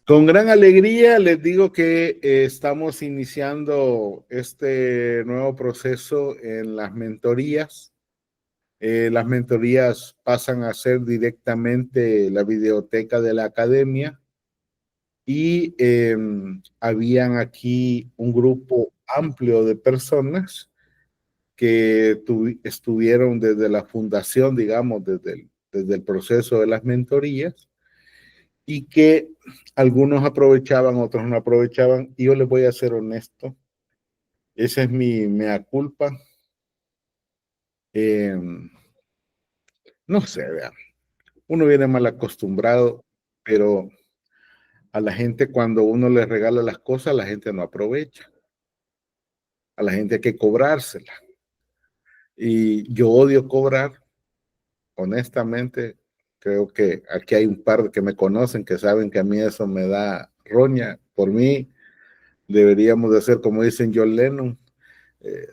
Con gran alegría les digo que estamos iniciando este nuevo proceso en las mentorías. Las mentorías pasan a ser directamente la biblioteca de la academia y habían aquí un grupo amplio de personas que estuvieron desde la fundación, digamos, desde el proceso de las mentorías y que algunos aprovechaban, otros no aprovechaban. Y yo les voy a ser honesto, esa es mi mea culpa. Eh, no sé, vean, uno viene mal acostumbrado, pero a la gente cuando uno les regala las cosas, la gente no aprovecha. A la gente hay que cobrársela. Y yo odio cobrar, honestamente. Creo que aquí hay un par que me conocen que saben que a mí eso me da roña. Por mí deberíamos de hacer como dicen John Lennon, eh,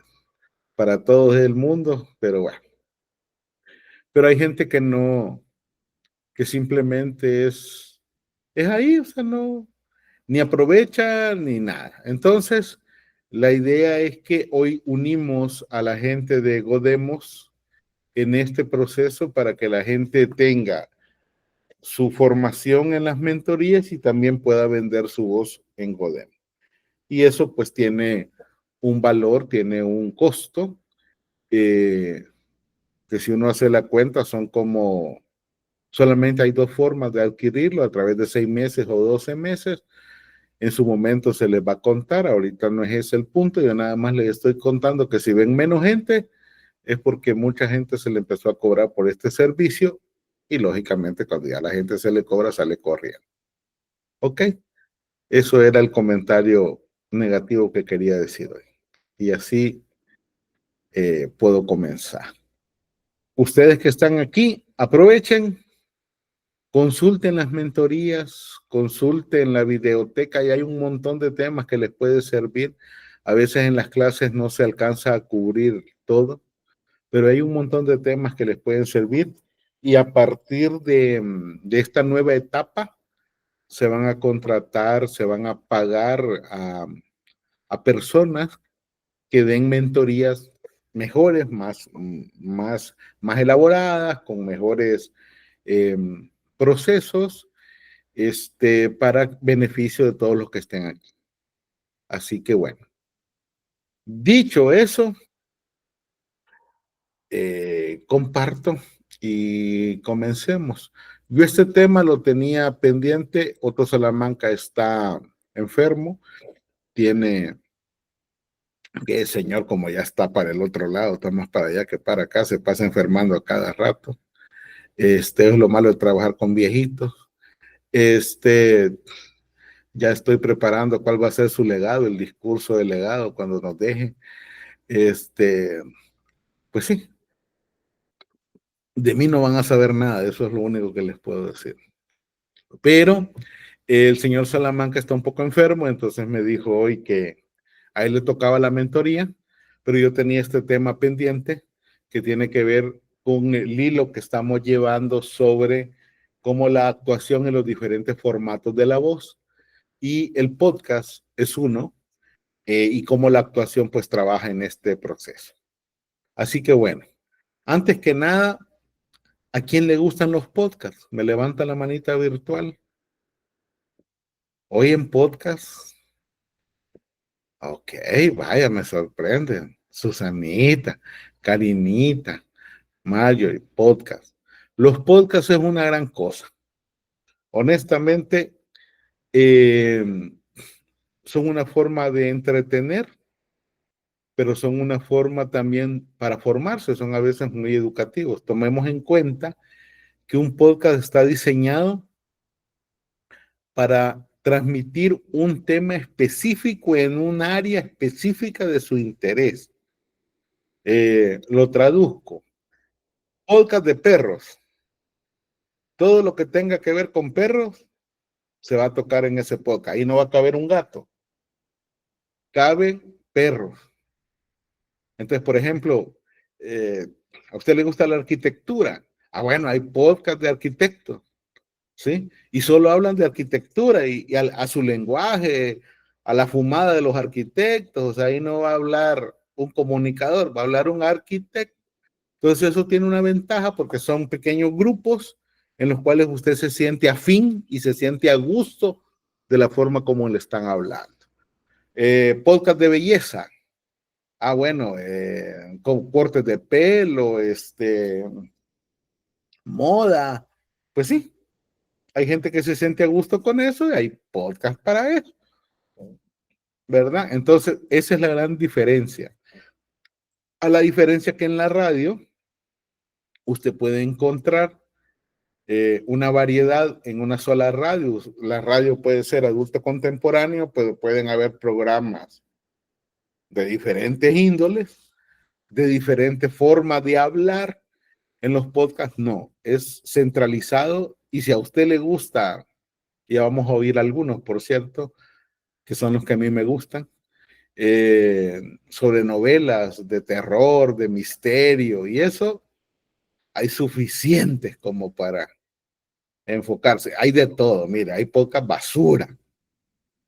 para todo el mundo, pero bueno. Pero hay gente que no, que simplemente es ahí, o sea, no, ni aprovecha ni nada. Entonces, la idea es que hoy unimos a la gente de Godemos en este proceso para que la gente tenga su formación en las mentorías y también pueda vender su voz en Godemos. Y eso pues tiene un valor, tiene un costo, que si uno hace la cuenta son como, solamente hay dos formas de adquirirlo, a través de 6 meses o 12 meses. En su momento se les va a contar, ahorita no es ese el punto, yo nada más les estoy contando que si ven menos gente, es porque mucha gente se le empezó a cobrar por este servicio y lógicamente cuando ya la gente se le cobra, sale corriendo. ¿Ok? Eso era el comentario negativo que quería decir hoy. Y así puedo comenzar. Ustedes que están aquí, aprovechen, consulten las mentorías, consulten la videoteca y hay un montón de temas que les puede servir. A veces en las clases no se alcanza a cubrir todo, pero hay un montón de temas que les pueden servir y a partir de esta nueva etapa se van a contratar, se van a pagar a personas que den mentorías mejores, más elaboradas, con mejores eh, procesos, para beneficio de todos los que estén aquí. Así que bueno, dicho eso, comparto y comencemos. Yo este tema lo tenía pendiente, Otto Salamanca está enfermo, tiene que el señor como ya está para el otro lado, está más para allá que para acá, se pasa enfermando a cada rato. Es lo malo de trabajar con viejitos. Ya estoy preparando cuál va a ser su legado, el discurso de legado cuando nos deje. Pues sí, de mí no van a saber nada, eso es lo único que les puedo decir. Pero el señor Salamanca está un poco enfermo, entonces me dijo hoy que a él le tocaba la mentoría, pero yo tenía este tema pendiente que tiene que ver con el hilo que estamos llevando sobre cómo la actuación en los diferentes formatos de la voz y el podcast es uno, y cómo la actuación pues trabaja en este proceso. Así que bueno, antes que nada, ¿a quién le gustan los podcasts? Me levanta la manita virtual. Hoy en podcast. Ok, vaya, me sorprenden. Susanita, Karinita, Marjorie, podcast. Los podcasts es una gran cosa. Honestamente, eh, son una forma de entretener, pero son una forma también para formarse, son a veces muy educativos. Tomemos en cuenta que un podcast está diseñado para transmitir un tema específico en un área específica de su interés. Lo traduzco. Podcast de perros. Todo lo que tenga que ver con perros se va a tocar en ese podcast. Ahí no va a caber un gato. Caben perros. Entonces, por ejemplo, eh, a usted le gusta la arquitectura. Ah, bueno, hay podcast de arquitectos. ¿sí? Y solo hablan de arquitectura y a su lenguaje, a la fumada de los arquitectos. O sea, ahí no va a hablar un comunicador, va a hablar un arquitecto. Entonces eso tiene una ventaja porque son pequeños grupos en los cuales usted se siente afín y se siente a gusto de la forma como le están hablando. Podcast de belleza. Ah, bueno, con cortes de pelo, moda. Pues sí, hay gente que se siente a gusto con eso y hay podcast para eso, ¿verdad? Entonces, esa es la gran diferencia. A la diferencia que en la radio, usted puede encontrar una variedad en una sola radio. La radio puede ser adulto contemporáneo, pero pueden haber programas de diferentes índoles, de diferentes formas de hablar. En los podcasts no, es centralizado y si a usted le gusta, y vamos a oír algunos, por cierto, que son los que a mí me gustan, sobre novelas de terror, de misterio y eso, hay suficientes como para enfocarse. Hay de todo, mira, hay poca basura,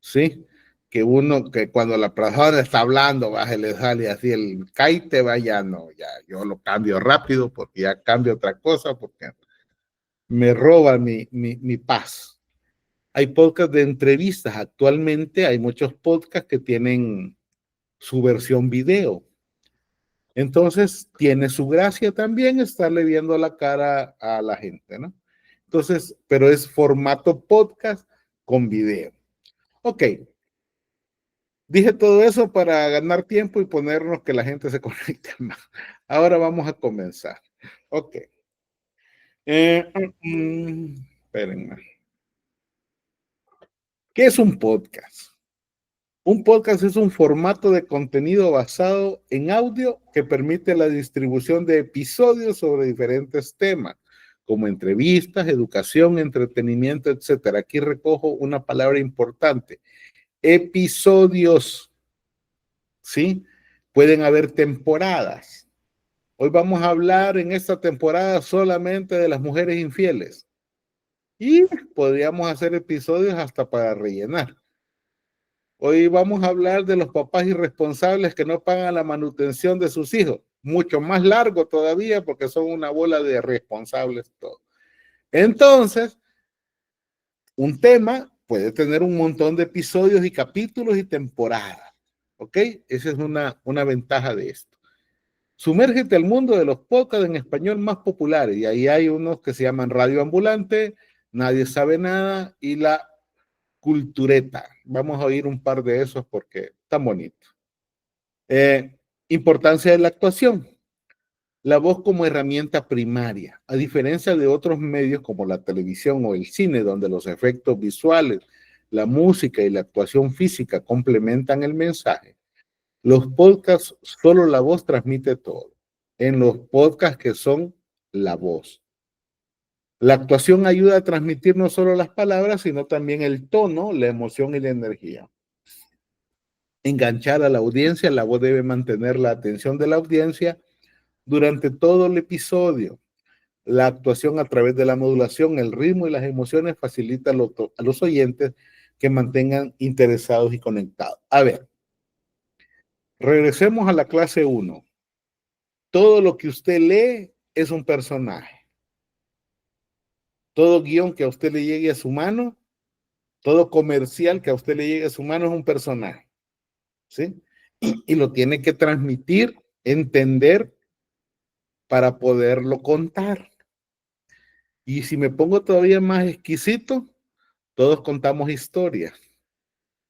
¿sí? Que uno, que cuando la persona está hablando, va, se le sale así el caite, vaya, no, ya, yo lo cambio rápido porque ya cambio otra cosa, porque me roba mi paz. Hay podcasts de entrevistas, actualmente hay muchos podcasts que tienen su versión video. Entonces, tiene su gracia también estarle viendo la cara a la gente, ¿no? Entonces, pero es formato podcast con video. Ok, dije todo eso para ganar tiempo y ponernos que la gente se conecte más. Ahora vamos a comenzar. Ok. Espérenme. ¿Qué es un podcast? Un podcast es un formato de contenido basado en audio que permite la distribución de episodios sobre diferentes temas, como entrevistas, educación, entretenimiento, etcétera. Aquí recojo una palabra importante: episodios, ¿sí? Pueden haber temporadas. Hoy vamos a hablar en esta temporada solamente de las mujeres infieles y podríamos hacer episodios hasta para rellenar. Hoy vamos a hablar de los papás irresponsables que no pagan la manutención de sus hijos. Mucho más largo todavía porque son una bola de responsables todos. Entonces, un tema puede tener un montón de episodios y capítulos y temporadas. ¿Ok? Esa es una ventaja de esto. Sumérgete al mundo de los podcasts en español más populares. Y ahí hay unos que se llaman Radio Ambulante, Nadie Sabe Nada y La Cultureta. Vamos a oír un par de esos porque están bonitos. Importancia de la actuación. La voz como herramienta primaria. A diferencia de otros medios como la televisión o el cine, donde los efectos visuales, la música y la actuación física complementan el mensaje, los podcasts, solo la voz transmite todo. En los podcasts que son la voz. La actuación ayuda a transmitir no solo las palabras, sino también el tono, la emoción y la energía. Enganchar a la audiencia, la voz debe mantener la atención de la audiencia durante todo el episodio. La actuación a través de la modulación, el ritmo y las emociones facilita a los oyentes que mantengan interesados y conectados. A ver, regresemos a la clase 1. Todo lo que usted lee es un personaje. Todo guión que a usted le llegue a su mano, todo comercial que a usted le llegue a su mano es un personaje, ¿sí? Y lo tiene que transmitir, entender para poderlo contar. Y si me pongo todavía más exquisito, todos contamos historias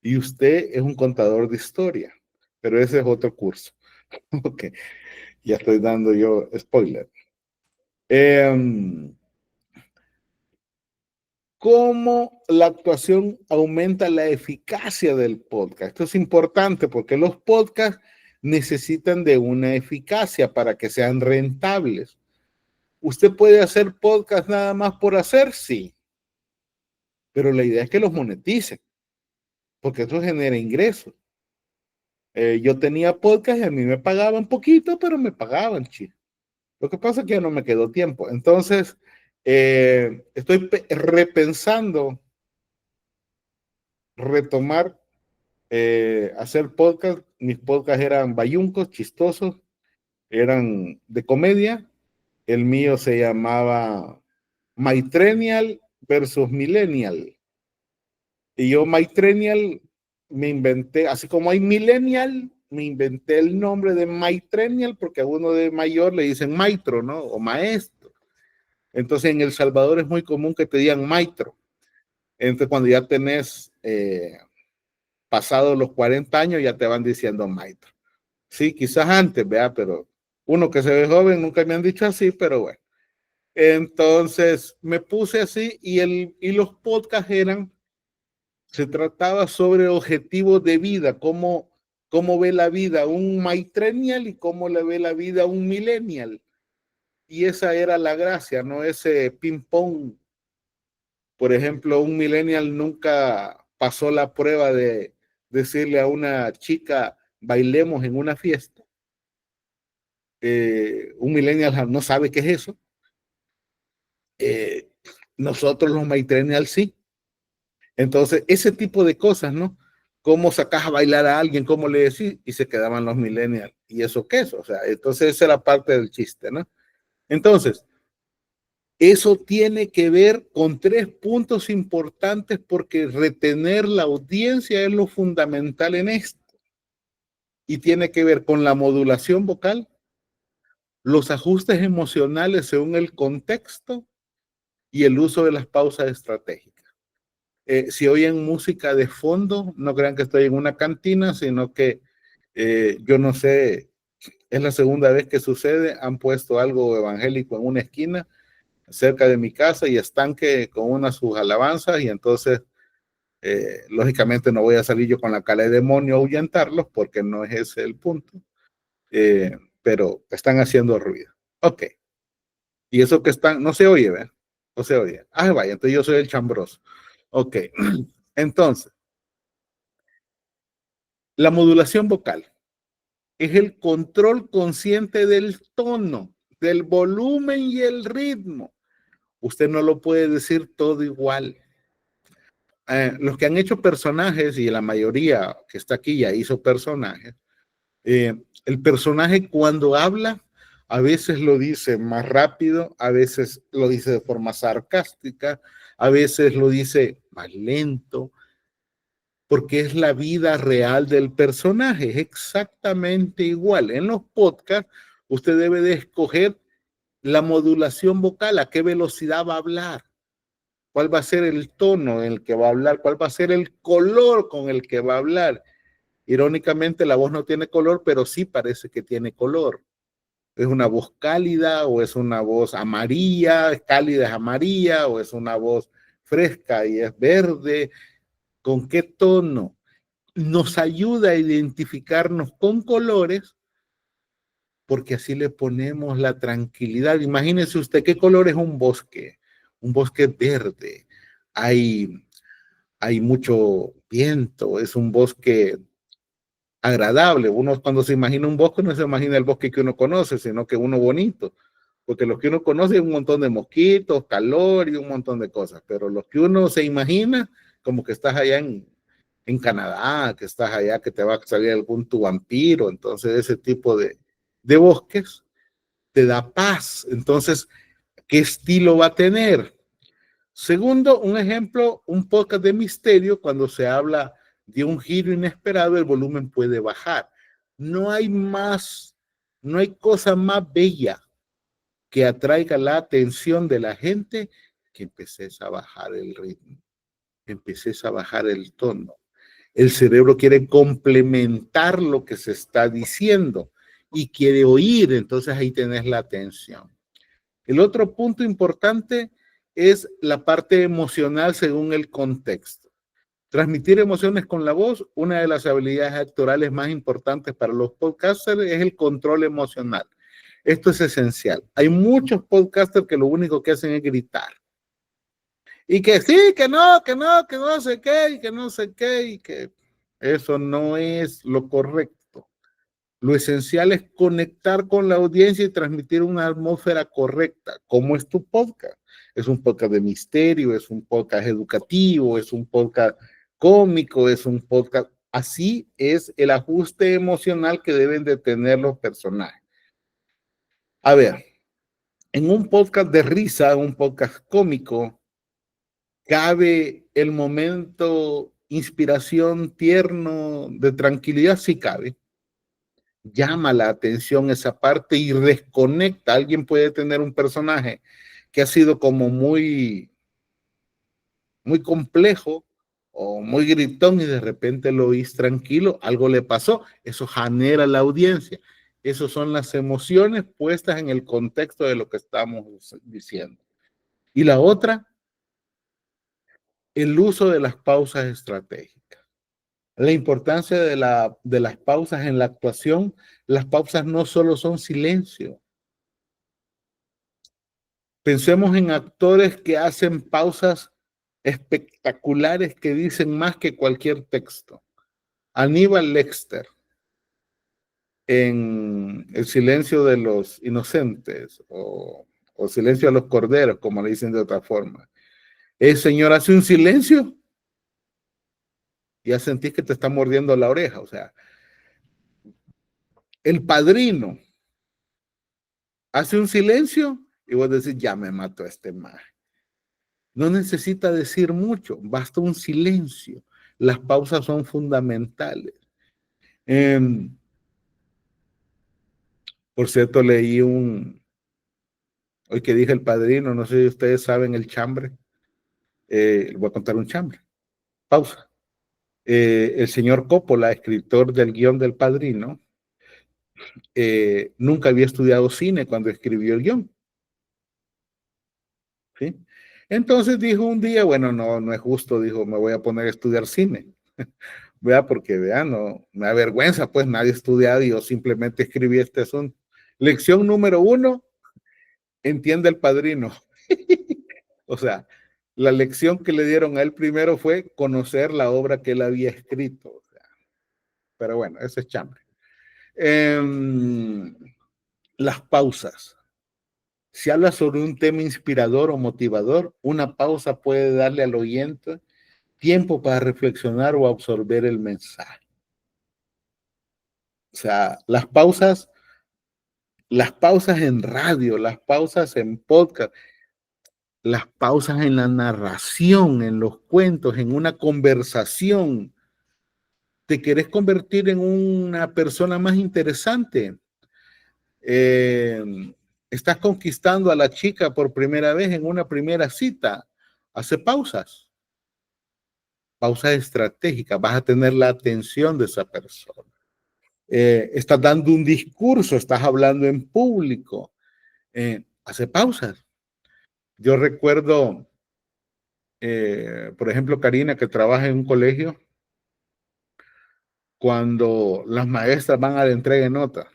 y usted es un contador de historia, pero ese es otro curso. Ok, ya estoy dando yo spoiler. ¿Cómo la actuación aumenta la eficacia del podcast? Esto es importante porque los podcasts necesitan de una eficacia para que sean rentables. ¿Usted puede hacer podcast nada más por hacer? Sí, pero la idea es que los monetice, porque eso genera ingresos. Yo tenía podcast y a mí me pagaban poquito, pero me pagaban, chico. Lo que pasa es que ya no me quedó tiempo. Entonces, Estoy repensando retomar, hacer podcast. Mis podcasts eran bayuncos, chistosos, eran de comedia. El mío se llamaba Maitrenial versus Millennial. Y yo, Maitrenial, me inventé, así como hay Millennial, me inventé el nombre de Maitrenial porque a uno de mayor le dicen maestro, ¿no? O maestro. Entonces en El Salvador es muy común que te digan maestro. Entonces cuando ya tenés pasado los 40 años, ya te van diciendo maestro. Sí, quizás antes, vea, pero uno que se ve joven nunca me han dicho así, pero bueno. Entonces me puse así y los podcasts se trataba sobre objetivos de vida, cómo ve la vida un millennial y cómo le ve la vida un millennial. Y esa era la gracia, ¿no? Ese ping-pong. Por ejemplo, un millennial nunca pasó la prueba de decirle a una chica, bailemos en una fiesta. Un millennial no sabe qué es eso. Eh, Nosotros los millennials sí. Entonces, ese tipo de cosas, ¿no? Cómo sacas a bailar a alguien, cómo le decís, y se quedaban los millennials. ¿Y eso qué es? O sea, entonces esa era parte del chiste, ¿no? Entonces, eso tiene que ver con 3 puntos importantes porque retener la audiencia es lo fundamental en esto. Y tiene que ver con la modulación vocal, los ajustes emocionales según el contexto y el uso de las pausas estratégicas. Si oyen música de fondo, no crean que estoy en una cantina, sino que yo no sé, es la segunda vez que sucede, han puesto algo evangélico en una esquina cerca de mi casa y están que con unas sus alabanzas y entonces lógicamente no voy a salir yo con la cara de demonio a ahuyentarlos porque no es ese el punto, pero están haciendo ruido. Ok, y eso que están, no se oye, ¿verdad? No se oye. Ah, vaya, entonces yo soy el chambroso. Ok, entonces, la modulación vocal es el control consciente del tono, del volumen y el ritmo. Usted no lo puede decir todo igual. Los que han hecho personajes, y la mayoría que está aquí ya hizo personajes, el personaje cuando habla, a veces lo dice más rápido, a veces lo dice de forma sarcástica, a veces lo dice más lento, porque es la vida real del personaje, es exactamente igual. En los podcasts, usted debe de escoger la modulación vocal, a qué velocidad va a hablar, cuál va a ser el tono en el que va a hablar, cuál va a ser el color con el que va a hablar. Irónicamente, la voz no tiene color, pero sí parece que tiene color. Es una voz cálida o es una voz amarilla, es cálida, es amarilla, o es una voz fresca y es verde. ¿Con qué tono? Nos ayuda a identificarnos con colores porque así le ponemos la tranquilidad. Imagínese usted qué color es un bosque verde, hay, hay mucho viento, es un bosque agradable. Uno cuando se imagina un bosque no se imagina el bosque que uno conoce, sino que uno bonito, porque lo que uno conoce es un montón de mosquitos, calor y un montón de cosas, pero lo que uno se imagina como que estás allá en Canadá, que estás allá, que te va a salir algún tu vampiro, entonces ese tipo de bosques te da paz. Entonces, ¿qué estilo va a tener? Segundo, un ejemplo, un podcast de misterio, cuando se habla de un giro inesperado, el volumen puede bajar. No hay más, no hay cosa más bella que atraiga la atención de la gente que empeces a bajar el ritmo, que empeces a bajar el tono. El cerebro quiere complementar lo que se está diciendo y quiere oír, entonces ahí tenés la atención. El otro punto importante es la parte emocional según el contexto. Transmitir emociones con la voz, una de las habilidades actorales más importantes para los podcasters es el control emocional. Esto es esencial. Hay muchos podcasters que lo único que hacen es gritar. Y que sí, que no sé qué, y que no sé qué, y que eso no es lo correcto. Lo esencial es conectar con la audiencia y transmitir una atmósfera correcta, como es tu podcast. es un podcast de misterio, es un podcast educativo, es un podcast cómico, es un podcast. Así es el ajuste emocional que deben de tener los personajes. A ver, en un podcast de risa, un podcast cómico, ¿cabe el momento inspiración tierno de tranquilidad? Sí cabe. Llama la atención esa parte y desconecta. Alguien puede tener un personaje que ha sido como muy complejo o muy gritón y de repente lo oís tranquilo, algo le pasó, eso genera la audiencia. Esas son las emociones puestas en el contexto de lo que estamos diciendo. Y la otra, el uso de las pausas estratégicas. La importancia de las pausas en la actuación. Las pausas no solo son silencio. Pensemos en actores que hacen pausas espectaculares que dicen más que cualquier texto. Aníbal Lecter en El silencio de los inocentes o Silencio de los corderos, como le dicen de otra forma. El señor hace un silencio y ya sentís que te está mordiendo la oreja. O sea, El Padrino hace un silencio y vos decís, ya me mato a este más. No necesita decir mucho, basta un silencio. Las pausas son fundamentales. Eh, por cierto, hoy que dije El Padrino, no sé si ustedes saben el chambre. Les voy a contar un chambre. Pausa. El señor Coppola, escritor del guión del Padrino, nunca había estudiado cine cuando escribió el guión. ¿Sí? Entonces dijo un día, bueno, no es justo, dijo, me voy a poner a estudiar cine. Vea, porque vea, no, me da vergüenza, pues nadie ha estudiado y yo simplemente escribí este asunto. Lección número 1, entiende El Padrino. O sea, la lección que le dieron a él primero fue conocer la obra que él había escrito. O sea, pero bueno, ese es chambre. Eh, las pausas. Si habla sobre un tema inspirador o motivador, una pausa puede darle al oyente tiempo para reflexionar o absorber el mensaje. O sea, las pausas en radio, las pausas en podcast, las pausas en la narración, en los cuentos, en una conversación. ¿Te querés convertir en una persona más interesante? Eh, estás conquistando a la chica por primera vez en una primera cita. Hace pausas estratégicas. Vas a tener la atención de esa persona. Estás dando un discurso, estás hablando en público. Hace pausas. Yo recuerdo, por ejemplo, Karina, que trabaja en un colegio, cuando las maestras van a la entrega de notas.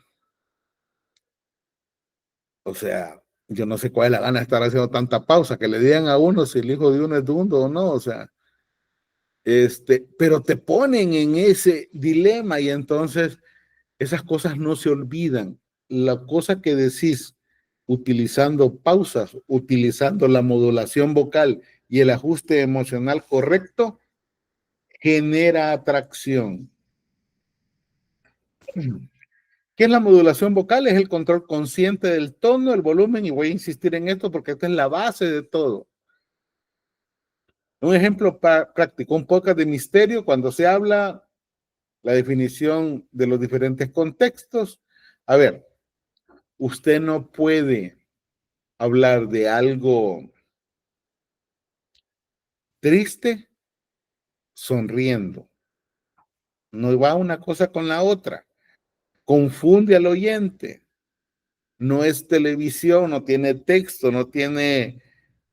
O sea, yo no sé cuál es la gana de estar haciendo tanta pausa, que le digan a uno si el hijo de uno es dundo o no, o sea, pero te ponen en ese dilema y entonces esas cosas no se olvidan. La cosa que decís utilizando pausas, utilizando la modulación vocal y el ajuste emocional correcto, genera atracción. ¿Qué es la modulación vocal? Es el control consciente del tono, el volumen, y voy a insistir en esto porque esta es la base de todo. Un ejemplo práctico, un podcast de misterio, cuando se habla la definición de los diferentes contextos. A ver, usted no puede hablar de algo triste sonriendo. No va una cosa con la otra. Confunde al oyente. No es televisión, no tiene texto, no tiene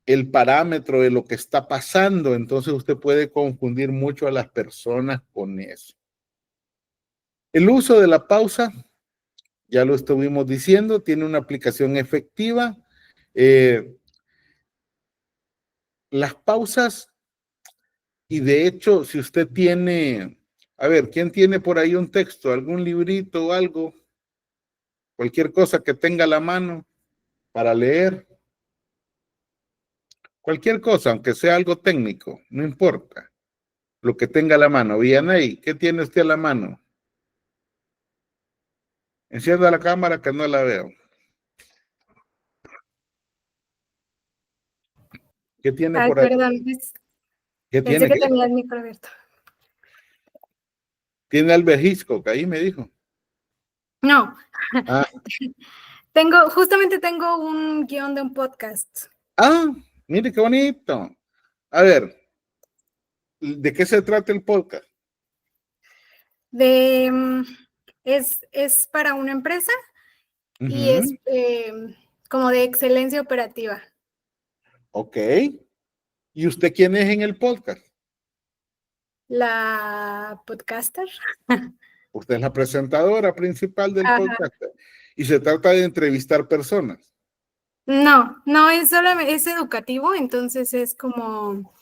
el parámetro de lo que está pasando. Entonces usted puede confundir mucho a las personas con eso. El uso de la pausa, ya lo estuvimos diciendo, tiene una aplicación efectiva. Las pausas, y de hecho, si usted tiene, a ver, ¿quién tiene por ahí un texto, algún librito o algo, cualquier cosa que tenga a la mano para leer? Cualquier cosa, aunque sea algo técnico, no importa. Lo que tenga a la mano. Vianey, ¿qué tiene usted a la mano? Encienda la cámara que no la veo. ¿Qué tiene Ay, por ahí? perdón, ¿Qué pensé tiene? que ¿Qué? tenía el micro abierto. Tiene Albert Hitchcock, ahí me dijo. No, Ah, justamente tengo un guión de un podcast. mire qué bonito. A ver, ¿de qué se trata el podcast? Es para una empresa y es Ujú, como de excelencia operativa. ok. ¿Y usted quién es en el podcast? La podcaster. Usted es la presentadora principal del Ajá. podcast. Y se trata de entrevistar personas. No, es educativo, entonces es como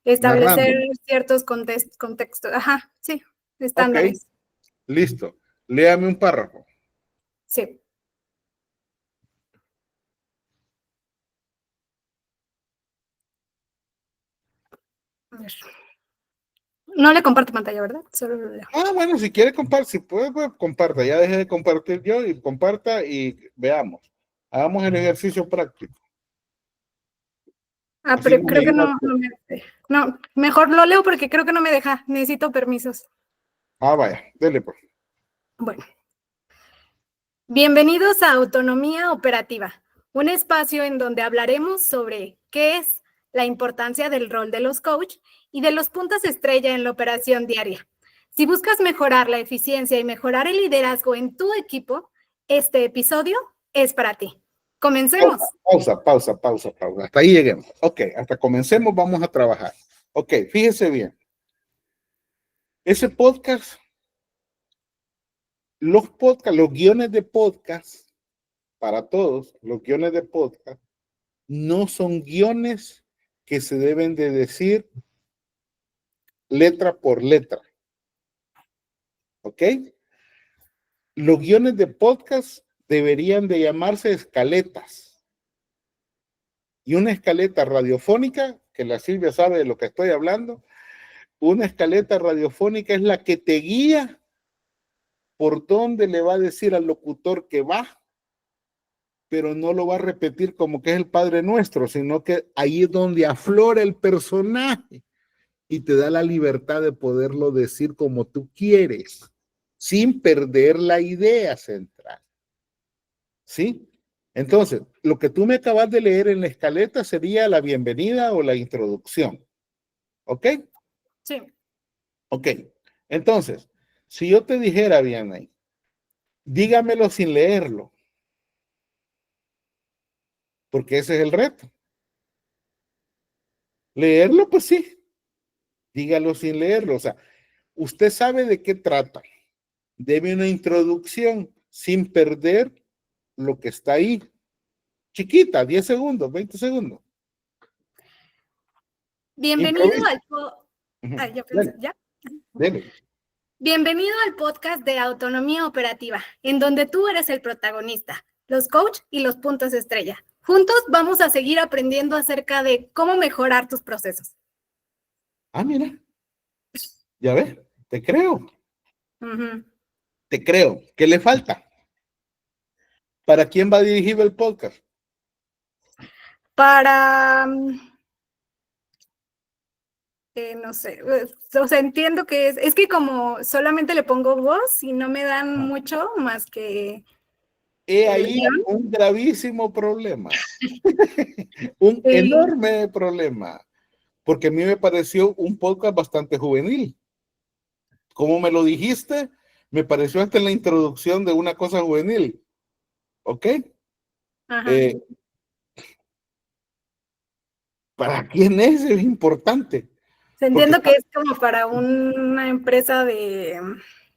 establecer Narrando. ciertos contextos. Ajá, sí, Ok, estándares. listo. Léame un párrafo. Sí. A ver. No le comparto pantalla, ¿verdad? Solo lo leo. Bueno, si quiere compartir, si puede, pues, comparta. Ya deje de compartir yo y comparta y veamos. Hagamos el ejercicio práctico. Así Pero no creo me que iba. no, mejor lo leo porque creo que no me deja. Necesito permisos. Vaya, dele pues. Bueno, bienvenidos a Autonomía Operativa, un espacio en donde hablaremos sobre qué es la importancia del rol de los coach y de los puntos estrella en la operación diaria. Si buscas mejorar la eficiencia y mejorar el liderazgo en tu equipo, este episodio es para ti. Comencemos. Pausa. Hasta ahí lleguemos. Ok, hasta comencemos, vamos a trabajar. Ok, fíjese bien. Ese podcast, los guiones de podcast, para todos, los guiones de podcast, no son guiones que se deben de decir letra por letra. ¿Ok? Los guiones de podcast deberían de llamarse escaletas. Y una escaleta radiofónica, que la Silvia sabe de lo que estoy hablando, una escaleta radiofónica es la que te guía por dónde le va a decir al locutor que va, pero no lo va a repetir como que es el Padre Nuestro, sino que ahí es donde aflora el personaje y te da la libertad de poderlo decir como tú quieres, sin perder la idea central. ¿Sí? Entonces, lo que tú me acabas de leer en la escaleta sería la bienvenida o la introducción. ¿Ok? Sí. Ok. Entonces, si yo te dijera, Vianney, dígamelo sin leerlo, porque ese es el reto. Leerlo, pues sí, dígalo sin leerlo. O sea, usted sabe de qué trata. Debe una introducción sin perder lo que está ahí. Chiquita, 10 segundos, 20 segundos. Bienvenido Improvisa. al Dale, ¿ya? dale. Bienvenido al podcast de Autonomía Operativa, en donde tú eres el protagonista, los coach y los puntos estrella. Juntos vamos a seguir aprendiendo acerca de cómo mejorar tus procesos. Mira, ya ves, te creo, Uh-huh. te creo. ¿Qué le falta? ¿Para quién va dirigido el podcast? Para, no sé, o sea, entiendo que es que como solamente le pongo voz y no me dan mucho más que He el ahí guión. un gravísimo problema, un Sí. enorme problema, porque a mí me pareció un podcast bastante juvenil. Como me lo dijiste, me pareció hasta en la introducción de una cosa juvenil. ¿Ok? Ajá. Eh, ¿Para quién es? Es importante, porque Entiendo está, que es como para una empresa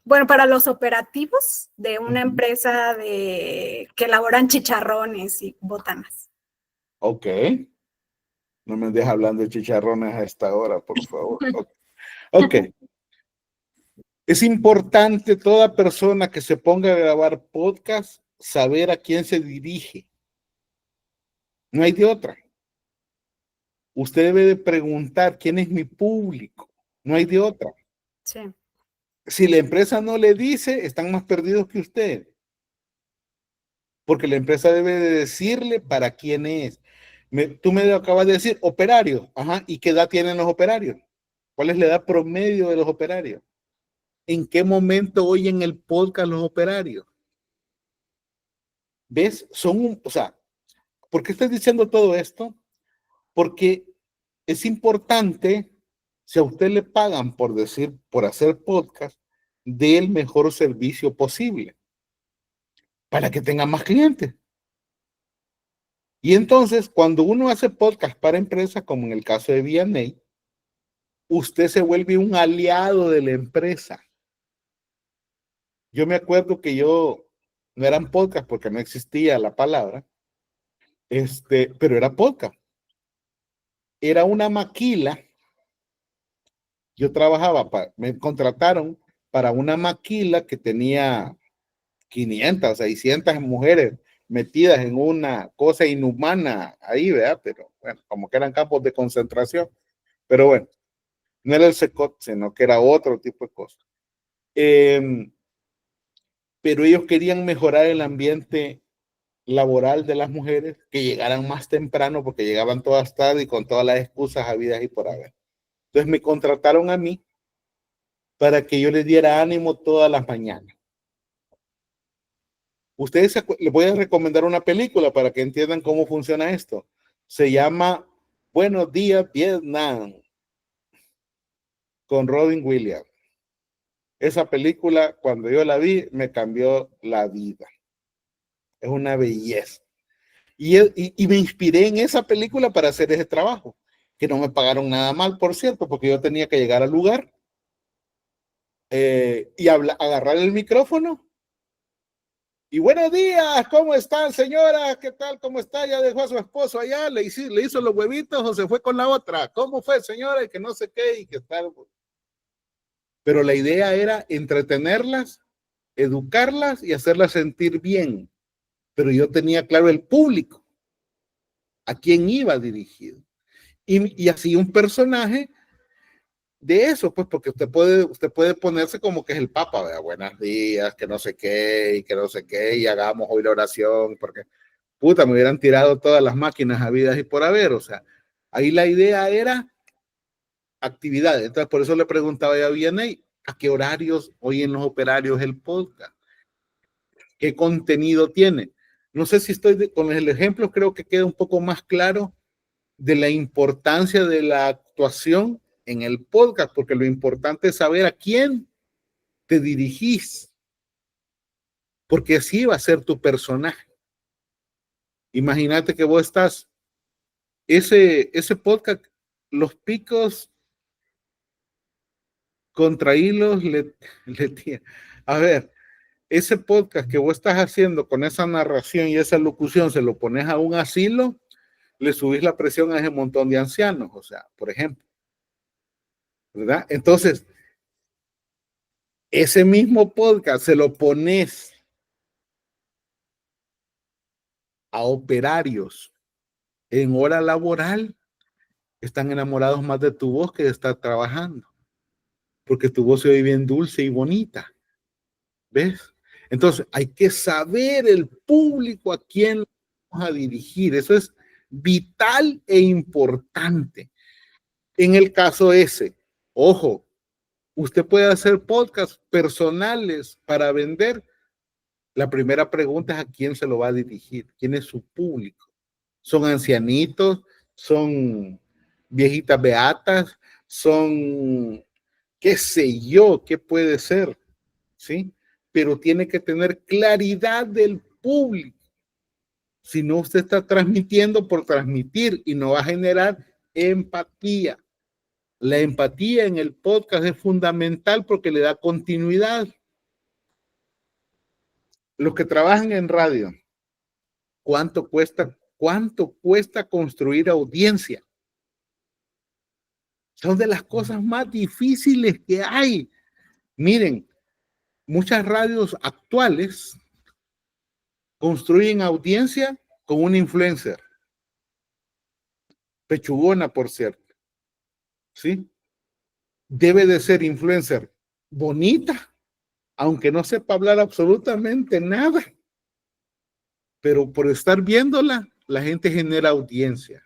bueno, para los operativos de una empresa que elaboran chicharrones y botanas. ok, no me dejes hablando de chicharrones a esta hora, por favor. Ok, es importante toda persona que se ponga a grabar podcast saber a quién se dirige. No hay de otra. Usted debe de preguntar quién es mi público. No hay de otra. Sí. Si la empresa no le dice, están más perdidos que usted. Porque la empresa debe de decirle para quién es. Tú me acabas de decir operarios. Ajá. ¿Y qué edad tienen los operarios? ¿Cuál es la edad promedio de los operarios? ¿En qué momento oyen el podcast los operarios? ¿Ves? O sea, ¿por qué estoy diciendo todo esto? Porque es importante, si a usted le pagan por hacer podcast, dé el mejor servicio posible para que tenga más clientes. Y entonces, cuando uno hace podcast para empresas, como en el caso de V&A, usted se vuelve un aliado de la empresa. Yo me acuerdo que no eran podcast porque no existía la palabra, pero era podcast. Era una maquila. Yo trabajaba, me contrataron para una maquila que tenía 500, 600 mujeres metidas en una cosa inhumana ahí, ¿verdad? Pero bueno, como que eran campos de concentración. Pero bueno, no era el SECOT, sino que era otro tipo de cosas. Pero ellos querían mejorar el ambiente laboral de las mujeres, que llegaran más temprano porque llegaban todas tarde y con todas las excusas habidas y por haber. Entonces me contrataron a mí para que yo les diera ánimo todas las mañanas. Les voy a recomendar una película para que entiendan cómo funciona esto. Se llama Buenos Días Vietnam, con Robin Williams. Esa película, cuando yo la vi, me cambió la vida. Es una belleza. Y me inspiré en esa película para hacer ese trabajo, que no me pagaron nada mal, por cierto, porque yo tenía que llegar al lugar y agarrar el micrófono. Y buenos días, ¿cómo están, señora? ¿Qué tal? ¿Cómo está? ¿Ya dejó a su esposo allá? ¿Le hizo los huevitos o se fue con la otra? ¿Cómo fue, señora? Y que no sé qué, y que tal. Pero la idea era entretenerlas, educarlas y hacerlas sentir bien. Pero yo tenía claro el público, a quién iba dirigido. Y así un personaje de eso, pues, porque usted puede ponerse como que es el Papa, ¿verdad? Buenos días, que no sé qué, y hagamos hoy la oración, porque puta, me hubieran tirado todas las máquinas habidas y por haber, o sea, ahí la idea era actividades. Entonces, por eso le preguntaba a V&A, ¿a qué horarios oyen los operarios el podcast? ¿Qué contenido tiene? No sé si con el ejemplo, creo que queda un poco más claro de la importancia de la actuación en el podcast, porque lo importante es saber a quién te dirigís, porque así va a ser tu personaje. Imagínate que vos estás, ese podcast, los picos contra hilos, a ver, ese podcast que vos estás haciendo con esa narración y esa locución, se lo pones a un asilo, le subís la presión a ese montón de ancianos, o sea, por ejemplo, ¿verdad? Entonces, ese mismo podcast se lo pones a operarios en hora laboral, están enamorados más de tu voz que de estar trabajando, porque tu voz se oye bien dulce y bonita, ¿ves? Entonces, hay que saber el público a quién vamos a dirigir, eso es vital e importante. En el caso ese, ojo, usted puede hacer podcasts personales para vender. La primera pregunta es a quién se lo va a dirigir, quién es su público. ¿Son ancianitos? ¿Son viejitas beatas? ¿Son qué sé yo? ¿Qué puede ser? ¿Sí? Pero tiene que tener claridad del público. Si no, usted está transmitiendo por transmitir y no va a generar empatía. La empatía en el podcast es fundamental porque le da continuidad. Los que trabajan en radio, ¿cuánto cuesta construir audiencia? Son de las cosas más difíciles que hay. Miren, muchas radios actuales construyen audiencia con un influencer. pechugona, por cierto, ¿sí? Debe de ser influencer bonita, aunque no sepa hablar absolutamente nada, pero por estar viéndola, la gente genera audiencia.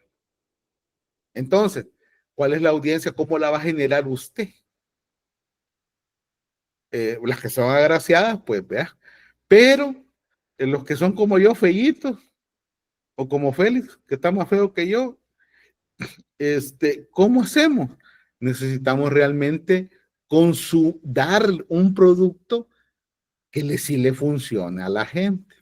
Entonces, ¿cuál es la audiencia? ¿Cómo la va a generar usted? Las que son agraciadas, pues vea. Pero los que son como yo, feitos, o como Félix, que está más feo que yo, ¿cómo hacemos? Necesitamos realmente dar un producto que sí le funcione a la gente.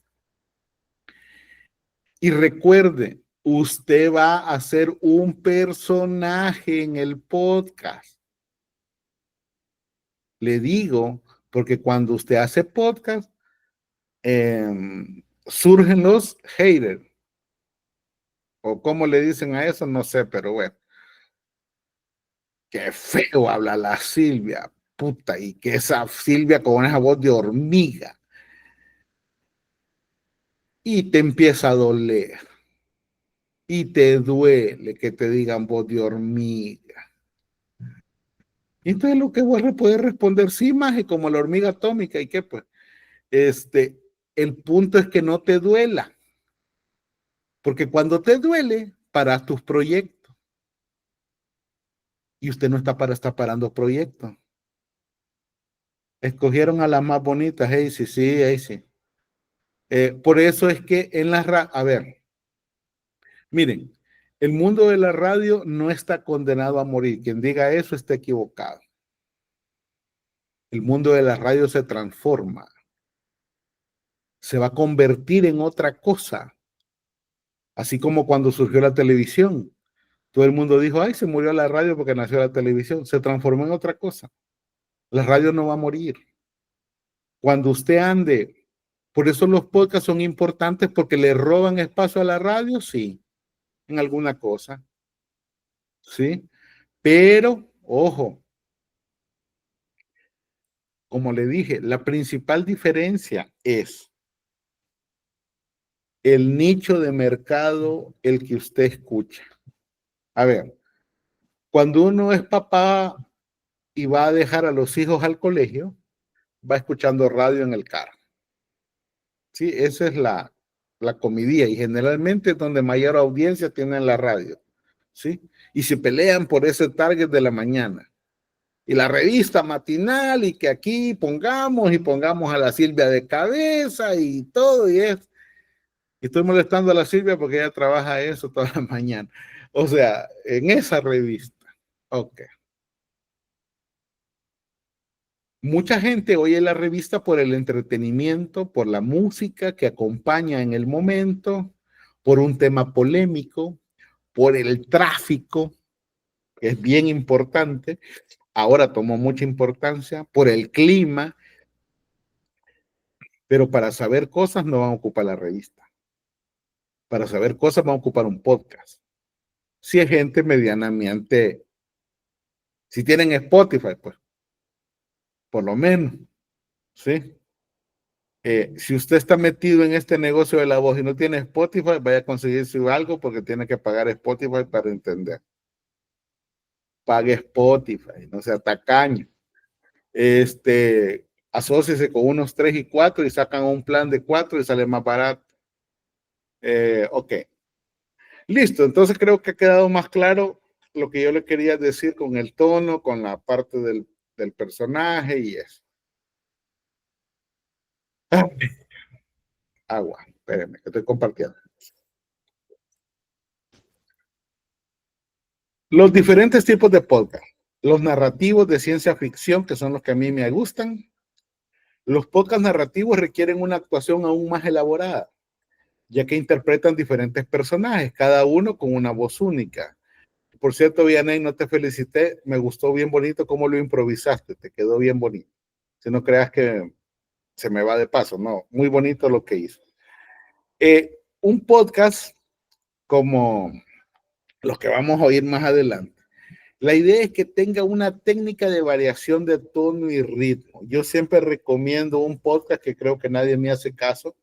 Y recuerde, usted va a ser un personaje en el podcast. Le digo, porque cuando usted hace podcast, surgen los haters, o cómo le dicen a eso, no sé, pero bueno. Qué feo habla la Silvia, puta, y que esa Silvia con esa voz de hormiga. Y te empieza a doler. Y te duele que te digan voz de hormiga. Y entonces lo que voy a poder responder, sí, maje, como la hormiga atómica, ¿y qué pues? El punto es que no te duela. Porque cuando te duele, paras tus proyectos. Y usted no está para estar parando proyectos. Escogieron a las más bonitas, sí, sí, sí. Por eso es que en la a ver, miren, el mundo de la radio no está condenado a morir. Quien diga eso está equivocado. El mundo de la radio se transforma, se va a convertir en otra cosa. Así como cuando surgió la televisión. Todo el mundo dijo, ay, se murió la radio porque nació la televisión. Se transformó en otra cosa. La radio no va a morir. Cuando usted ande, por eso los podcasts son importantes porque le roban espacio a la radio, sí, en alguna cosa, sí. Pero, ojo, como le dije, la principal diferencia es el nicho de mercado, el que usted escucha. A ver, cuando uno es papá y va a dejar a los hijos al colegio, va escuchando radio en el carro. Sí, esa es la comidía y generalmente es donde mayor audiencia tienen la radio. Sí, y se pelean por ese target de la mañana. Y la revista matinal y que aquí pongamos a la Silvia de cabeza y todo y es. Y estoy molestando a la Silvia porque ella trabaja eso toda la mañana. O sea, en esa revista. Ok. Mucha gente oye la revista por el entretenimiento, por la música que acompaña en el momento, por un tema polémico, por el tráfico, que es bien importante. Ahora tomó mucha importancia, por el clima, pero para saber cosas no van a ocupar la revista. Para saber cosas van a ocupar un podcast. Si es gente medianamente, si tienen Spotify, pues, por lo menos, ¿sí? Si usted está metido en este negocio de la voz y no tiene Spotify, vaya a conseguirse algo porque tiene que pagar Spotify para entender. Pague Spotify, no sea tacaño. Asóciese con unos 3 y 4 y sacan un plan de 4 y sale más barato. Ok. Listo, entonces creo que ha quedado más claro lo que yo le quería decir con el tono, con la parte del personaje y eso. Agua, espérenme, que estoy compartiendo. Los diferentes tipos de podcast. Los narrativos de ciencia ficción, que son los que a mí me gustan. Los podcasts narrativos requieren una actuación aún más elaborada, ya que interpretan diferentes personajes, cada uno con una voz única. Por cierto, Vianey, no te felicité, me gustó bien bonito cómo lo improvisaste, te quedó bien bonito. Si no creas que se me va de paso, no, muy bonito lo que hizo. Un podcast como los que vamos a oír más adelante, la idea es que tenga una técnica de variación de tono y ritmo. Yo siempre recomiendo un podcast que creo que nadie me hace caso,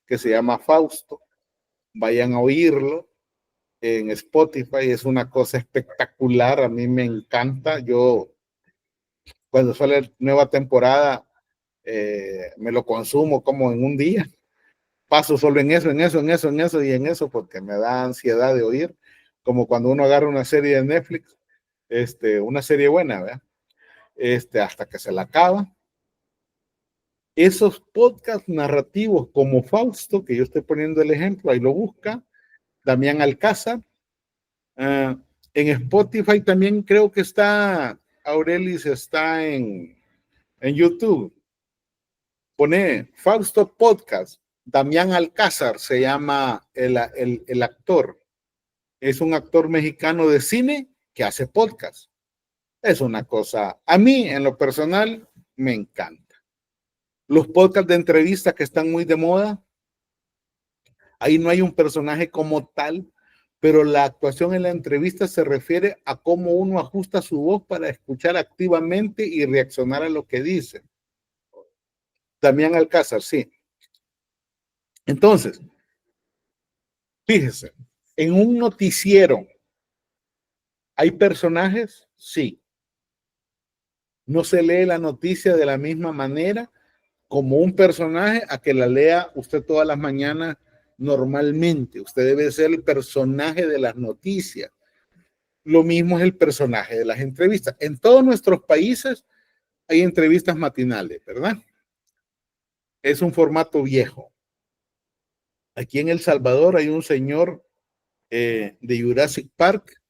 que se llama Fausto. Vayan a oírlo. en Spotify, es una cosa espectacular, a mí me encanta. Yo, cuando sale nueva temporada, me lo consumo como en un día. Paso solo en eso, en eso, en eso, en eso y en eso, porque me da ansiedad de oír, como cuando uno agarra una serie de Netflix, una serie buena, ¿verdad? Hasta que se la acaba. Esos podcasts narrativos como Fausto, que yo estoy poniendo el ejemplo, ahí lo busca, Damián Alcázar. En Spotify también creo que está, Aurelis está en YouTube. Pone Fausto Podcast. Damián Alcázar se llama el actor. Es un actor mexicano de cine que hace podcast. Es una cosa, a mí en lo personal me encanta. Los podcasts de entrevista que están muy de moda, ahí no hay un personaje como tal, pero la actuación en la entrevista se refiere a cómo uno ajusta su voz para escuchar activamente y reaccionar a lo que dice. Damián Alcázar, sí. Entonces, fíjese, en un noticiero, ¿hay personajes? Sí. No se lee la noticia de la misma manera como un personaje a que la lea usted todas las mañanas normalmente. Usted debe ser el personaje de las noticias. Lo mismo es el personaje de las entrevistas. En todos nuestros países hay entrevistas matinales, ¿verdad? Es un formato viejo. Aquí en El Salvador hay un señor de Jurassic Park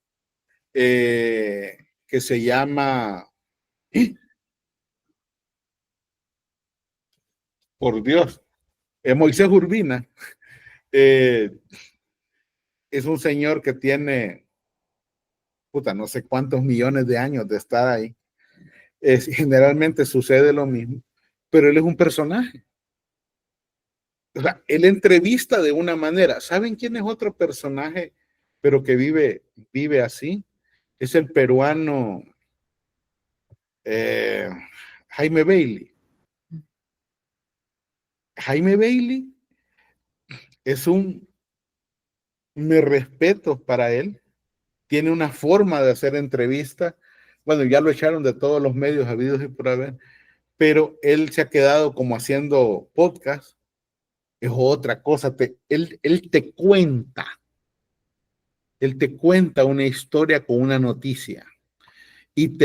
que se llama, por Dios, Moisés Urbina. Es un señor que tiene, puta, no sé cuántos millones de años de estar ahí. Generalmente sucede lo mismo, pero él es un personaje. O sea, él entrevista de una manera. ¿Saben quién es otro personaje, pero que vive así? Es el peruano eh, Jaime Bailey. Jaime Bailey es me respeto para él, tiene una forma de hacer entrevistas. Bueno, ya lo echaron de todos los medios habidos y por haber, pero él se ha quedado como haciendo podcast. Es otra cosa, él te cuenta una historia con una noticia y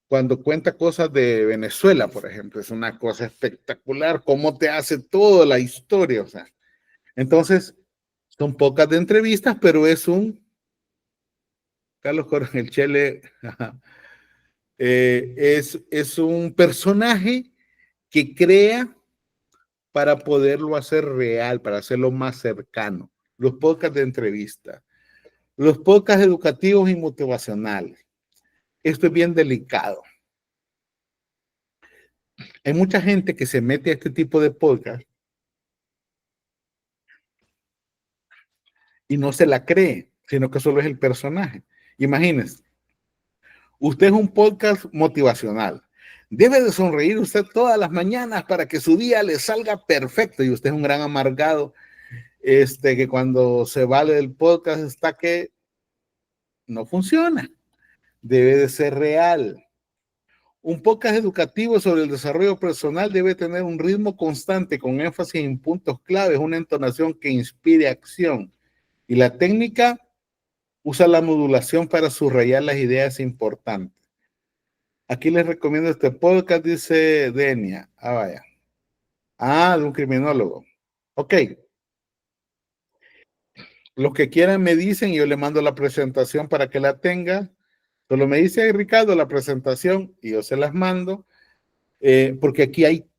cuando cuenta cosas de Venezuela, por ejemplo, es una cosa espectacular, cómo te hace toda la historia, o sea, entonces, son pocas de entrevistas, pero Carlos Coronel Chele, es un personaje que crea para poderlo hacer real, para hacerlo más cercano. Los podcasts de entrevista, los podcasts educativos y motivacionales. Esto es bien delicado. Hay mucha gente que se mete a este tipo de podcast y no se la cree, sino que solo es el personaje. Imagínense, usted es un podcast motivacional. Debe de sonreír usted todas las mañanas para que su día le salga perfecto. Y usted es un gran amargado, que cuando se vale del podcast está que no funciona. Debe de ser real. Un podcast educativo sobre el desarrollo personal debe tener un ritmo constante con énfasis en puntos claves, una entonación que inspire acción. Y la técnica usa la modulación para subrayar las ideas importantes. Aquí les recomiendo este podcast, dice Denia. Ah, vaya. Ah, de un criminólogo. Ok. Los que quieran me dicen y yo le mando la presentación para que la tenga. Solo me dice Ricardo la presentación y yo se las mando, porque aquí hay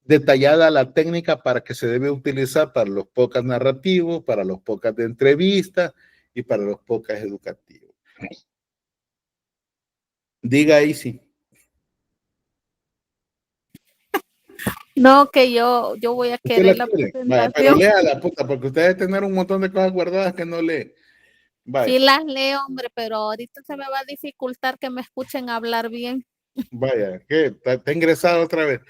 detallada la técnica para que se debe utilizar para los podcasts narrativos, para los podcasts de entrevista y para los podcasts educativos. Diga ahí sí. No, que yo voy a ¿Usted querer la la quiere? Vaya, pero presentación. lea la puta, porque usted debe tener un montón de cosas guardadas que no lee. Sí Vaya, las leo, hombre, pero ahorita se me va a dificultar que me escuchen hablar bien. vaya, ¿qué? ¿Está ingresado otra vez?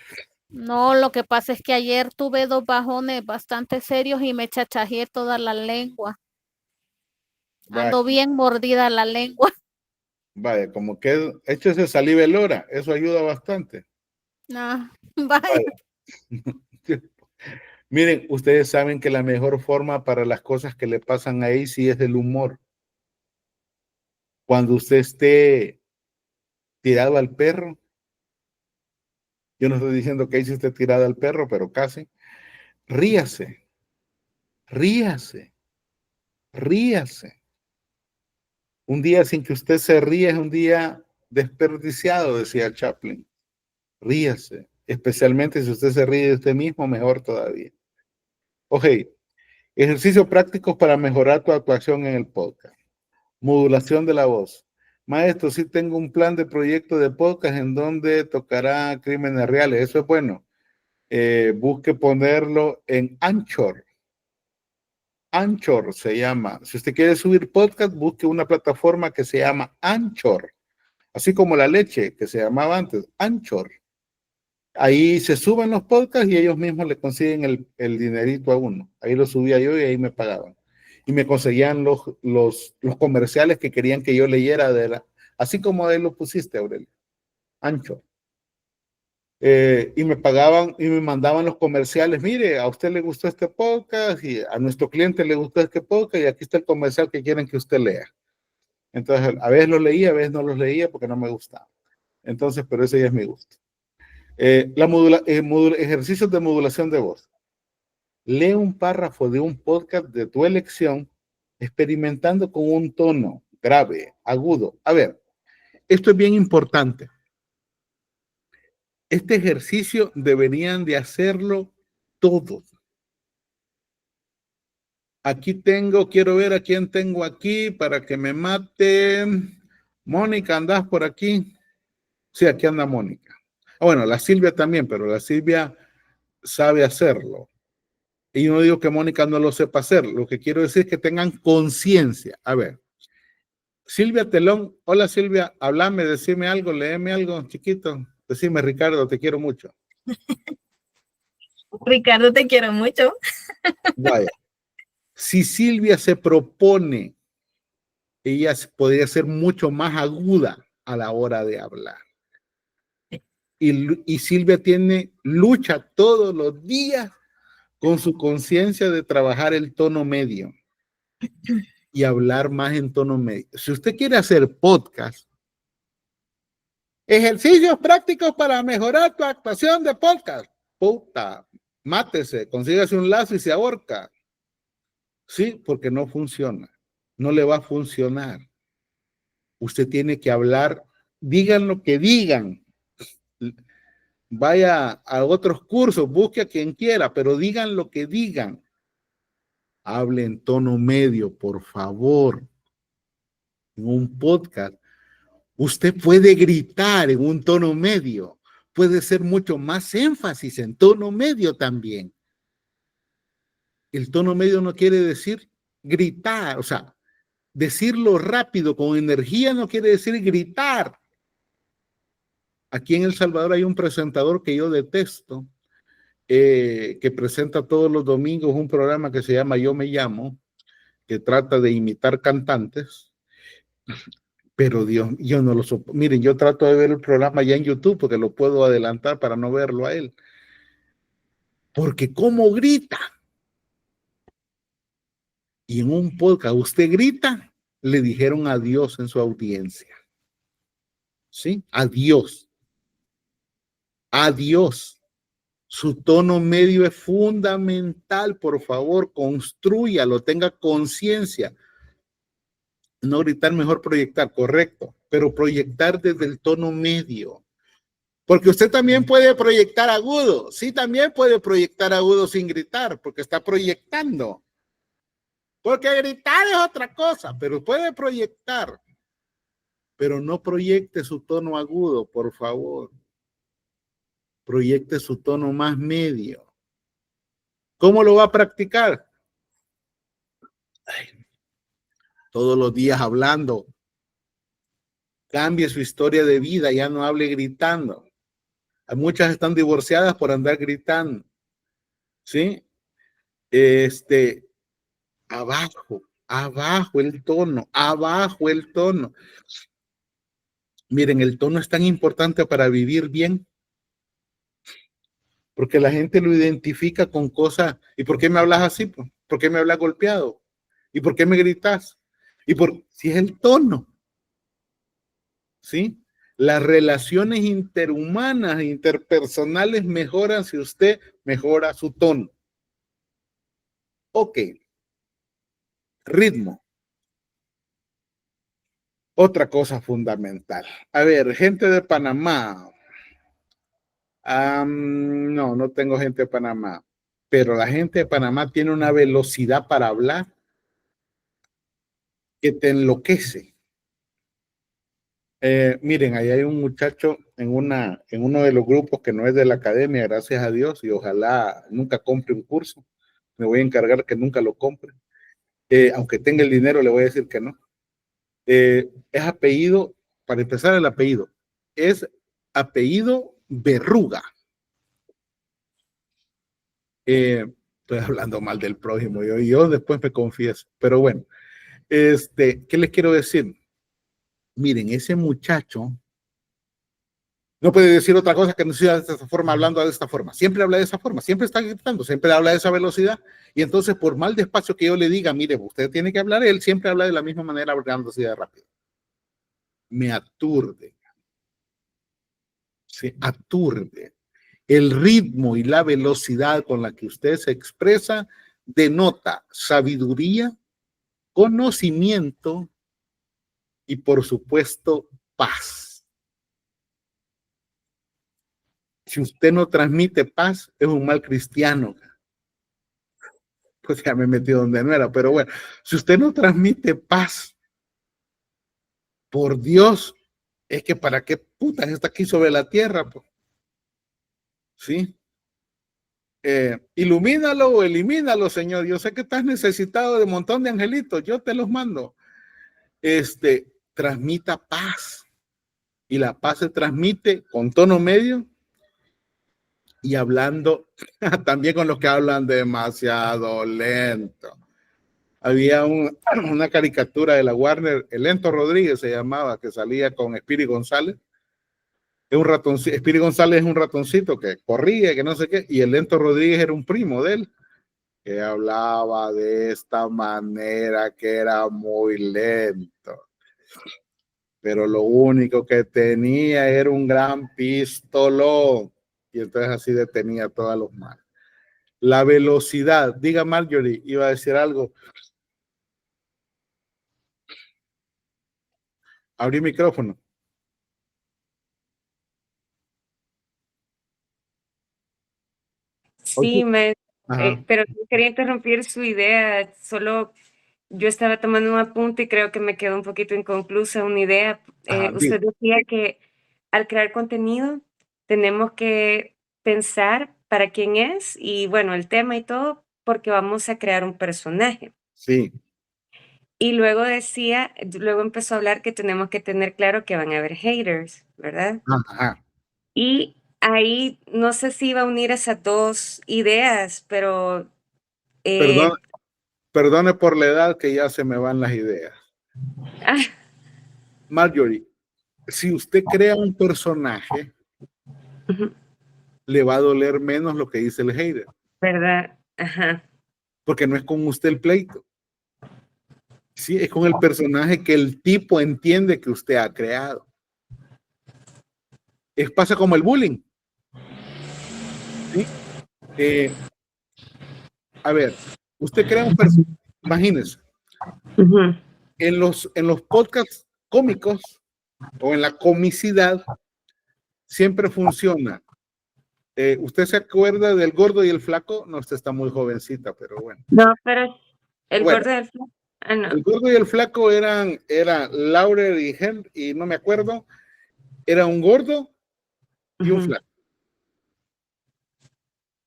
No, lo que pasa es que ayer tuve 2 bajones bastante serios y me chachajé toda la lengua. Vaya, Ando bien mordida la lengua. vaya, como que échese saliva el hora, eso ayuda bastante. Ah, vaya. Vaya. Miren, ustedes saben que la mejor forma para las cosas que le pasan a sí es el humor. Cuando usted esté tirado al perro, yo no estoy diciendo que Casey esté tirada al perro, pero casi, ríase, ríase, ríase. Un día sin que usted se ría es un día desperdiciado, decía Chaplin. Ríase, especialmente si usted se ríe de usted mismo, mejor todavía. Ok, ejercicios prácticos para mejorar tu actuación en el podcast. Modulación de la voz. Maestro, sí tengo un plan de proyecto de podcast en donde tocará crímenes reales. Eso es bueno. Busque ponerlo en Anchor. Anchor se llama. Si usted quiere subir podcast, busque una plataforma que se llama Anchor. Así como la leche que se llamaba antes, Anchor. Ahí se suben los podcasts y ellos mismos le consiguen el dinerito a uno. Ahí lo subía yo y ahí me pagaban. Y me conseguían los comerciales que querían que yo leyera así como ahí lo pusiste, Aurelio. Ancho. Y me pagaban y me mandaban los comerciales. Mire, a usted le gustó este podcast y a nuestro cliente le gustó este podcast y aquí está el comercial que quieren que usted lea. Entonces, a veces los leía, a veces no los leía porque no me gustaba. Entonces, pero ese ya es mi gusto. Ejercicios de modulación de voz. Lee un párrafo de un podcast de tu elección, experimentando con un tono grave, agudo. A ver, esto es bien importante. Este ejercicio deberían de hacerlo todos. Aquí quiero ver a quién tengo aquí para que me maten. Mónica, ¿andás por aquí? Sí, aquí anda Mónica. Bueno, la Silvia también, pero la Silvia sabe hacerlo. Y yo no digo que Mónica no lo sepa hacer, lo que quiero decir es que tengan conciencia. A ver, Silvia Telón, hola Silvia, hablame, decime algo, léeme algo, chiquito. Decime, Ricardo, te quiero mucho. Ricardo, te quiero mucho. Vaya, si Silvia se propone, ella podría ser mucho más aguda a la hora de hablar. Y Silvia lucha todos los días con su conciencia de trabajar el tono medio y hablar más en tono medio. Si usted quiere hacer podcast, ejercicios prácticos para mejorar tu actuación de podcast. Puta, mátese, consígase un lazo y se ahorca. Sí, porque no funciona. No le va a funcionar. Usted tiene que hablar, digan lo que digan. Vaya a otros cursos, busque a quien quiera, pero digan lo que digan. Hable en tono medio, por favor. En un podcast, usted puede gritar en un tono medio. Puede ser mucho más énfasis en tono medio también. El tono medio no quiere decir gritar, o sea, decirlo rápido, con energía, no quiere decir gritar. Aquí en El Salvador hay un presentador que yo detesto, que presenta todos los domingos un programa que se llama Yo Me Llamo, que trata de imitar cantantes, pero Dios, yo no lo soporto. Miren, yo trato de ver el programa ya en YouTube porque lo puedo adelantar para no verlo a él. Porque cómo grita. Y en un podcast usted grita, le dijeron adiós en su audiencia. ¿Sí? Adiós. Adiós. Su tono medio es fundamental, por favor, construyalo, tenga conciencia. No gritar, mejor proyectar, correcto, pero proyectar desde el tono medio. Porque usted también puede proyectar agudo, sí, también puede proyectar agudo sin gritar, porque está proyectando. Porque gritar es otra cosa, pero puede proyectar. Pero no proyecte su tono agudo, por favor. Proyecte su tono más medio. ¿Cómo lo va a practicar? Ay, todos los días hablando. Cambie su historia de vida, ya no hable gritando. Muchas están divorciadas por andar gritando, ¿sí? Abajo el tono, abajo el tono. Miren, el tono es tan importante para vivir bien, porque la gente lo identifica con cosas. ¿Y por qué me hablas así? ¿Por qué me hablas golpeado? ¿Y por qué me gritas? Si es el tono, ¿sí? Las relaciones interhumanas, interpersonales mejoran si usted mejora su tono. Ok. Ritmo. Otra cosa fundamental. A ver, gente de Panamá. No tengo gente de Panamá. Pero la gente de Panamá tiene una velocidad para hablar que te enloquece. Miren, ahí hay un muchacho en uno de los grupos que no es de la academia, gracias a Dios, y ojalá nunca compre un curso. Me voy a encargar que nunca lo compre. Aunque tenga el dinero, le voy a decir que no. Es apellido, para empezar el apellido, es apellido Berruga. Estoy hablando mal del prójimo, yo después me confieso, pero bueno, ¿qué les quiero decir? Miren, ese muchacho no puede decir otra cosa que no sea de esta forma, hablando de esta forma. Siempre habla de esa forma, siempre está gritando, siempre habla de esa velocidad. Y entonces, por mal despacio que yo le diga, mire, usted tiene que hablar, él siempre habla de la misma manera, hablando así de rápido. Me aturde. Se aturde. El ritmo y la velocidad con la que usted se expresa denota sabiduría, conocimiento y, por supuesto, paz. Si usted no transmite paz, es un mal cristiano. Pues ya me metí donde no era, pero bueno, si usted no transmite paz, por Dios, es que para qué putas está aquí sobre la tierra, pues. ¿Sí? Ilumínalo o elimínalo, Señor. Yo sé que estás necesitado de un montón de angelitos, yo te los mando. Transmita paz. Y la paz se transmite con tono medio y hablando también con los que hablan demasiado lento. Había una caricatura de la Warner, el Lento Rodríguez se llamaba, que salía con Speedy González. Es un ratoncito, Speedy González es un ratoncito que corría, que no sé qué, y el Lento Rodríguez era un primo de él, que hablaba de esta manera, que era muy lento. Pero lo único que tenía era un gran pistolón, y entonces así detenía a todos los males. La velocidad, diga Marjorie, iba a decir algo. Abrí micrófono. Sí, pero no quería interrumpir su idea, solo yo estaba tomando un apunte y creo que me quedó un poquito inconclusa una idea. Usted decía que al crear contenido tenemos que pensar para quién es y bueno, el tema y todo, porque vamos a crear un personaje. Sí. Y luego luego empezó a hablar que tenemos que tener claro que van a haber haters, ¿verdad? Ajá. Y ahí no sé si iba a unir esas dos ideas, pero Perdone por la edad que ya se me van las ideas. Marjorie, si usted crea un personaje, le va a doler menos lo que dice el hater. ¿Verdad? Ajá. Porque no es con usted el pleito. Sí, es con el personaje que el tipo entiende que usted ha creado. Pasa como el bullying. ¿Sí? A ver, usted crea un personaje, imagínese, en los podcasts cómicos o en la comicidad siempre funciona. ¿Usted se acuerda del gordo y el flaco? No, usted está muy jovencita, pero bueno. No, pero el gordo y el flaco. No. El gordo y el flaco era Laurel y Henry, y no me acuerdo. Era un gordo y un flaco.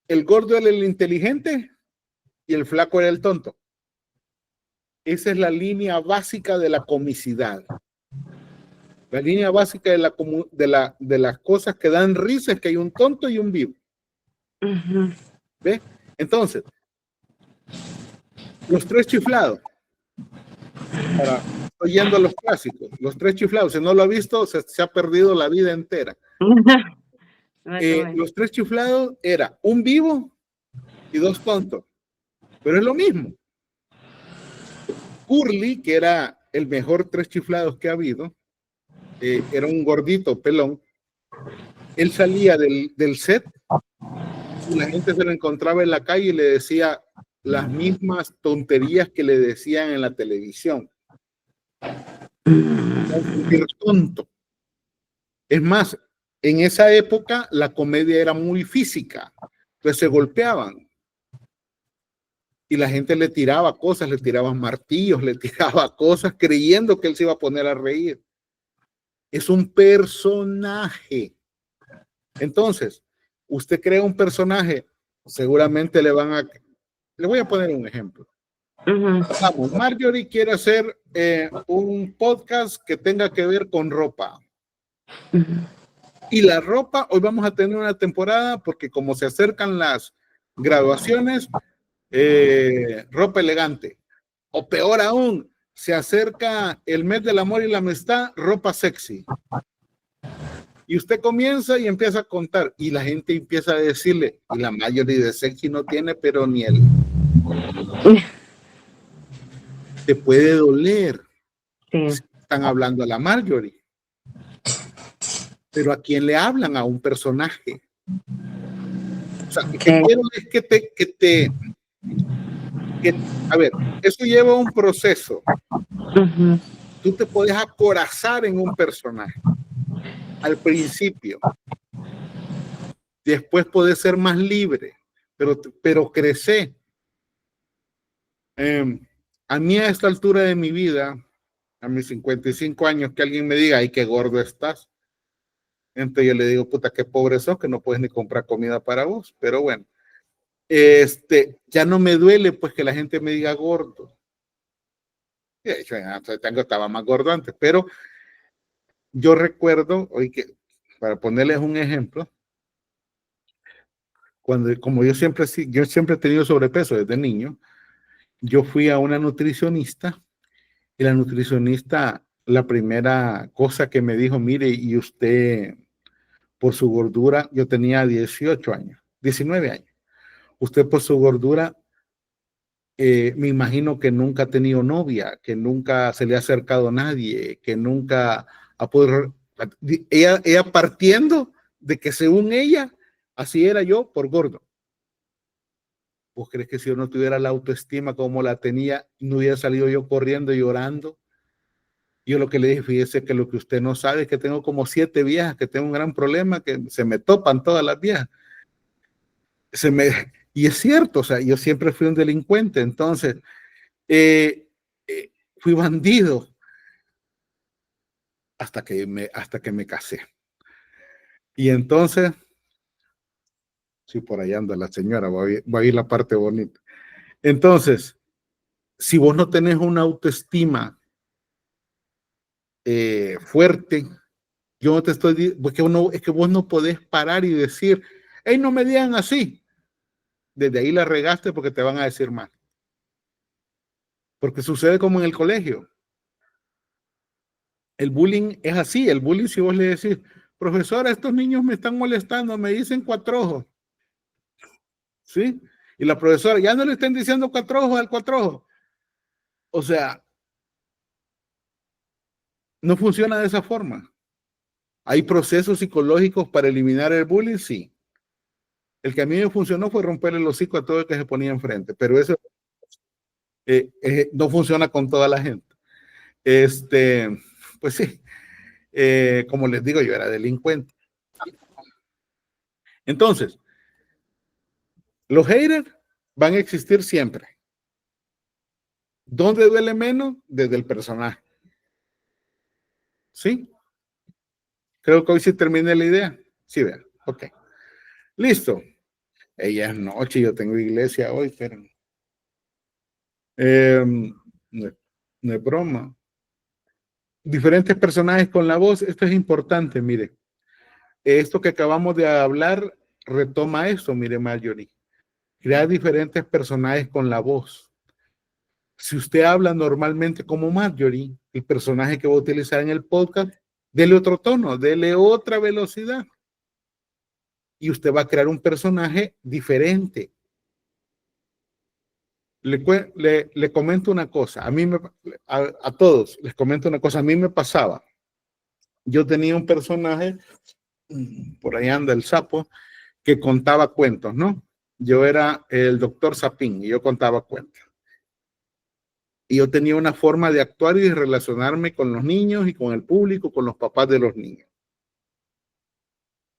El gordo era el inteligente y el flaco era el tonto. Esa es la línea básica de la comicidad. La línea básica de las cosas que dan risa es que hay un tonto y un vivo. ¿Ve? Entonces, los tres chiflados. Ahora, estoy yendo a los clásicos. Los tres chiflados. Si no lo ha visto, se ha perdido la vida entera. Los tres chiflados era un vivo y dos tontos. Pero es lo mismo. Curly, que era el mejor tres chiflados que ha habido, era un gordito pelón. Él salía del set y la gente se lo encontraba en la calle y le decía las mismas tonterías que le decían en la televisión. Sentir tonto. Es más, en esa época la comedia era muy física, entonces se golpeaban y la gente le tiraba cosas, le tiraban martillos, le tiraba cosas creyendo que él se iba a poner a reír. Es un personaje. Entonces, usted crea un personaje, seguramente le voy a poner un ejemplo. Vamos, Marjorie quiere hacer un podcast que tenga que ver con ropa. Y la ropa, hoy vamos a tener una temporada porque como se acercan las graduaciones, ropa elegante. O peor aún, se acerca el mes del amor y la amistad, ropa sexy. Y usted comienza y empieza a contar y la gente empieza a decirle, y la mayoría de sexy no tiene, pero ni él. Te puede doler. Sí. Están hablando a la Marjorie. Pero ¿a quién le hablan? A un personaje. O sea, que quiero es a ver, eso lleva un proceso. Tú te puedes acorazar en un personaje al principio. Después puedes ser más libre, pero crece. A mí a esta altura de mi vida, a mis 55 años, que alguien me diga, ay, qué gordo estás. Entonces yo le digo, puta, qué pobre sos, que no puedes ni comprar comida para vos. Pero bueno, ya no me duele pues que la gente me diga gordo. Estaba más gordo antes, pero yo recuerdo, hoy que, para ponerles un ejemplo, como yo siempre he tenido sobrepeso desde niño, yo fui a una nutricionista y la nutricionista, la primera cosa que me dijo, mire, y usted por su gordura, yo tenía 18 años, 19 años, usted por su gordura, me imagino que nunca ha tenido novia, que nunca se le ha acercado a nadie, que nunca ha podido, ella partiendo de que según ella, así era yo por gordo. ¿Vos crees que si yo no tuviera la autoestima como la tenía, no hubiera salido yo corriendo y llorando? Yo lo que le dije, fíjese que lo que usted no sabe es que tengo como 7 viejas, que tengo un gran problema, que se me topan todas las viejas. Y es cierto, o sea, yo siempre fui un delincuente, entonces fui bandido hasta que me casé. Y entonces, sí, por allá anda la señora, va a ir la parte bonita. Entonces, si vos no tenés una autoestima fuerte, yo no te estoy, porque es que vos no podés parar y decir, hey, no me digan así. Desde ahí la regaste porque te van a decir mal. Porque sucede como en el colegio. El bullying es así. El bullying, si vos le decís, profesora, estos niños me están molestando, me dicen 4 ojos. ¿Sí? Y la profesora, ya no le estén diciendo 4 ojos al 4 ojos. O sea, no funciona de esa forma. ¿Hay procesos psicológicos para eliminar el bullying? Sí. El que a mí me funcionó fue romperle el hocico a todo el que se ponía enfrente, pero eso no funciona con toda la gente. Pues sí, como les digo, yo era delincuente. Entonces, los haters van a existir siempre. ¿Dónde duele menos? Desde el personaje. ¿Sí? Creo que hoy sí terminé la idea. Sí, vean. Ok. Listo. Ella es noche, yo tengo iglesia hoy, pero no es broma. Diferentes personajes con la voz. Esto es importante, mire. Esto que acabamos de hablar retoma eso, mire, Marjorie. Crear diferentes personajes con la voz. Si usted habla normalmente como Marjorie, el personaje que va a utilizar en el podcast, dele otro tono, dele otra velocidad. Y usted va a crear un personaje diferente. Le comento una cosa. A todos les comento una cosa. A mí me pasaba. Yo tenía un personaje, por ahí anda el sapo, que contaba cuentos, ¿no? Yo era el doctor Sapín y yo contaba cuentos. Y yo tenía una forma de actuar y de relacionarme con los niños y con el público, con los papás de los niños.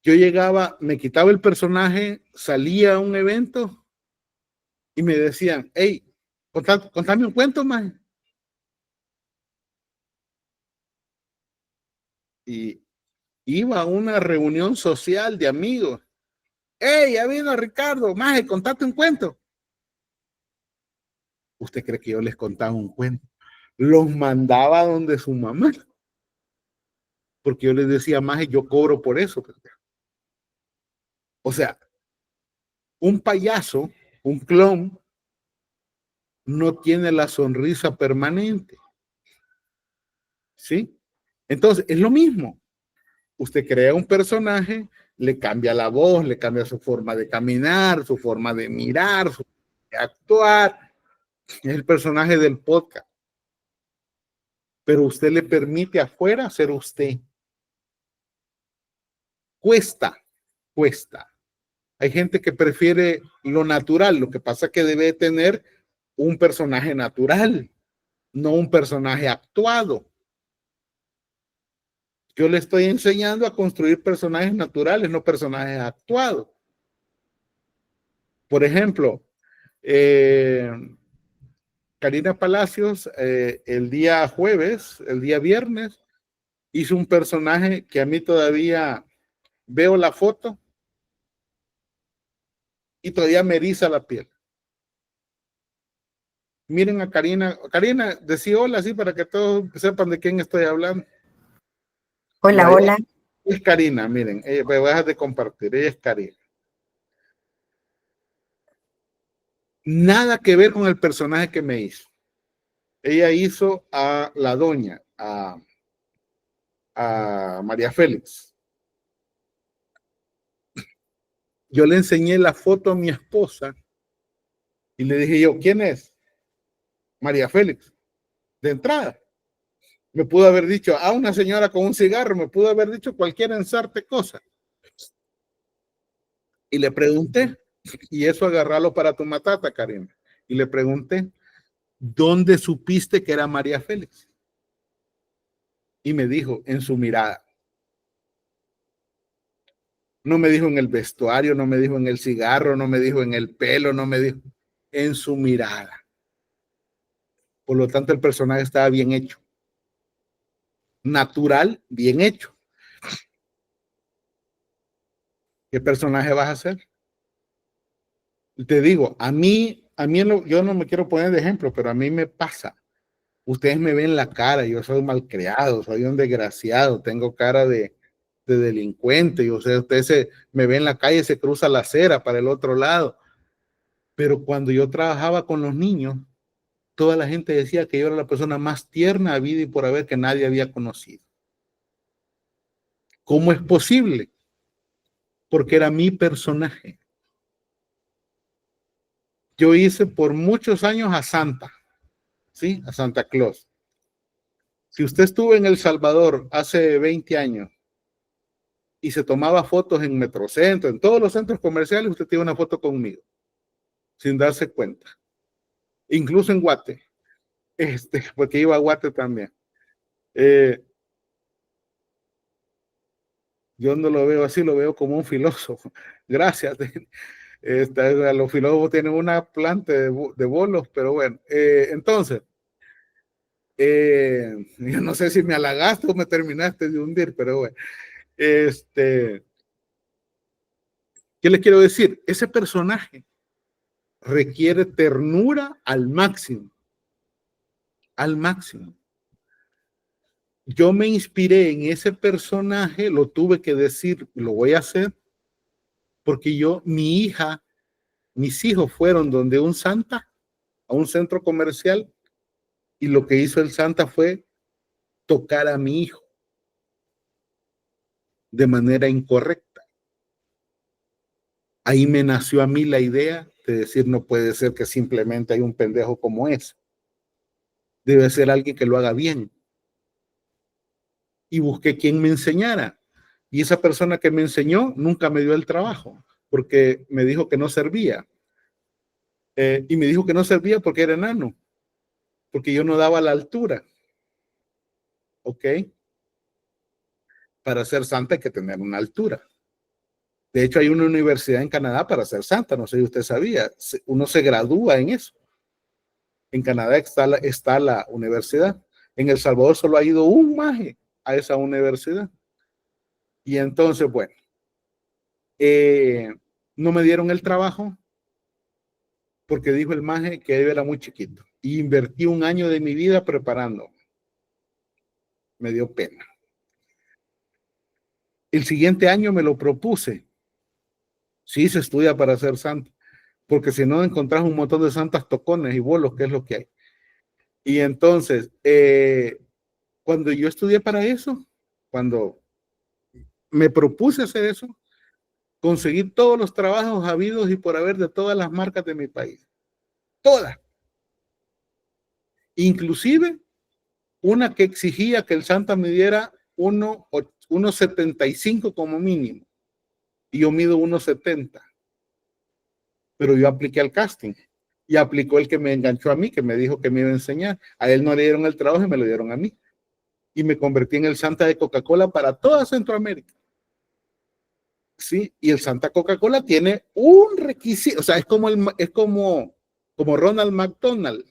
Yo llegaba, me quitaba el personaje, salía a un evento y me decían, hey, contame un cuento, más. Y iba a una reunión social de amigos. Hey, ya vino Ricardo, maje, contate un cuento. ¿Usted cree que yo les contaba un cuento? Los mandaba donde su mamá. Porque yo les decía, maje, yo cobro por eso. O sea, un payaso, un clown, no tiene la sonrisa permanente. ¿Sí? Entonces, es lo mismo. Usted crea un personaje, le cambia la voz, le cambia su forma de caminar, su forma de mirar, su forma de actuar. Es el personaje del podcast. Pero usted le permite afuera ser usted. Cuesta. Hay gente que prefiere lo natural. Lo que pasa es que debe tener un personaje natural, no un personaje actuado. Yo le estoy enseñando a construir personajes naturales, no personajes actuados. Por ejemplo, Karina Palacios, el día jueves, el día viernes, hizo un personaje que a mí todavía veo la foto y todavía me eriza la piel. Miren a Karina. Karina, decía hola así para que todos sepan de quién estoy hablando. Hola, hola. Es Karina, miren, me voy a dejar de compartir, ella es Karina. Nada que ver con el personaje que me hizo. Ella hizo a la doña, a María Félix. Yo le enseñé la foto a mi esposa y le dije yo, ¿quién es? María Félix. De entrada. Me pudo haber dicho, una señora con un cigarro, me pudo haber dicho cualquier ensarte cosa. Y le pregunté, y eso agarralo para tu matata, Karina. Y le pregunté, ¿dónde supiste que era María Félix? Y me dijo, en su mirada. No me dijo en el vestuario, no me dijo en el cigarro, no me dijo en el pelo, no me dijo en su mirada. Por lo tanto, el personaje estaba bien hecho. Natural, bien hecho. ¿Qué personaje vas a hacer? Te digo, yo no me quiero poner de ejemplo, pero a mí me pasa. Ustedes me ven la cara, yo soy malcriado, soy un desgraciado, tengo cara de delincuente, ustedes me ven en la calle, se cruza la acera para el otro lado. Pero cuando yo trabajaba con los niños, toda la gente decía que yo era la persona más tierna, habida y por haber que nadie había conocido. ¿Cómo es posible? Porque era mi personaje. Yo hice por muchos años a Santa, ¿sí? A Santa Claus. Si usted estuvo en El Salvador hace 20 años y se tomaba fotos en Metrocentro, en todos los centros comerciales, usted tiene una foto conmigo, sin darse cuenta. Incluso en Guate, porque iba a Guate también. Yo no lo veo así, lo veo como un filósofo. Gracias. Los filósofos tienen una planta de bolos, pero bueno. Entonces, yo no sé si me halagaste o me terminaste de hundir, pero bueno. ¿Qué les quiero decir? Ese personaje requiere ternura al máximo. Al máximo. yo me inspiré en ese personaje, lo tuve que decir, lo voy a hacer, porque mis hijos fueron donde un Santa, a un centro comercial, y lo que hizo el Santa fue tocar a mi hijo de manera incorrecta. Ahí me nació a mí la idea de decir, no puede ser que simplemente hay un pendejo como ese. Debe ser alguien que lo haga bien. Y busqué quien me enseñara. Y esa persona que me enseñó nunca me dio el trabajo, porque me dijo que no servía. Y me dijo que no servía porque era enano, porque yo no daba la altura. ¿Ok? Para ser santa hay que tener una altura. De hecho, hay una universidad en Canadá para ser santa, no sé si usted sabía. Uno se gradúa en eso. En Canadá está la universidad. En El Salvador solo ha ido un maje a esa universidad. Y entonces, bueno, no me dieron el trabajo porque dijo el maje que él era muy chiquito. Y invertí un año de mi vida preparándome. Me dio pena. El siguiente año me lo propuse. Sí, se estudia para ser santo, porque si no encontrás un montón de santas tocones y bolos, que es lo que hay. Y entonces, cuando yo estudié para eso, cuando me propuse hacer eso, conseguí todos los trabajos habidos y por haber de todas las marcas de mi país. Todas. Inclusive una que exigía que el Santa me diera 1,75 como mínimo. Y yo mido 1,70. Pero yo apliqué al casting. Y aplicó el que me enganchó a mí, que me dijo que me iba a enseñar. A él no le dieron el trabajo y me lo dieron a mí. Y me convertí en el Santa de Coca-Cola para toda Centroamérica. Sí, y el Santa Coca-Cola tiene un requisito, o sea, es como Ronald McDonald.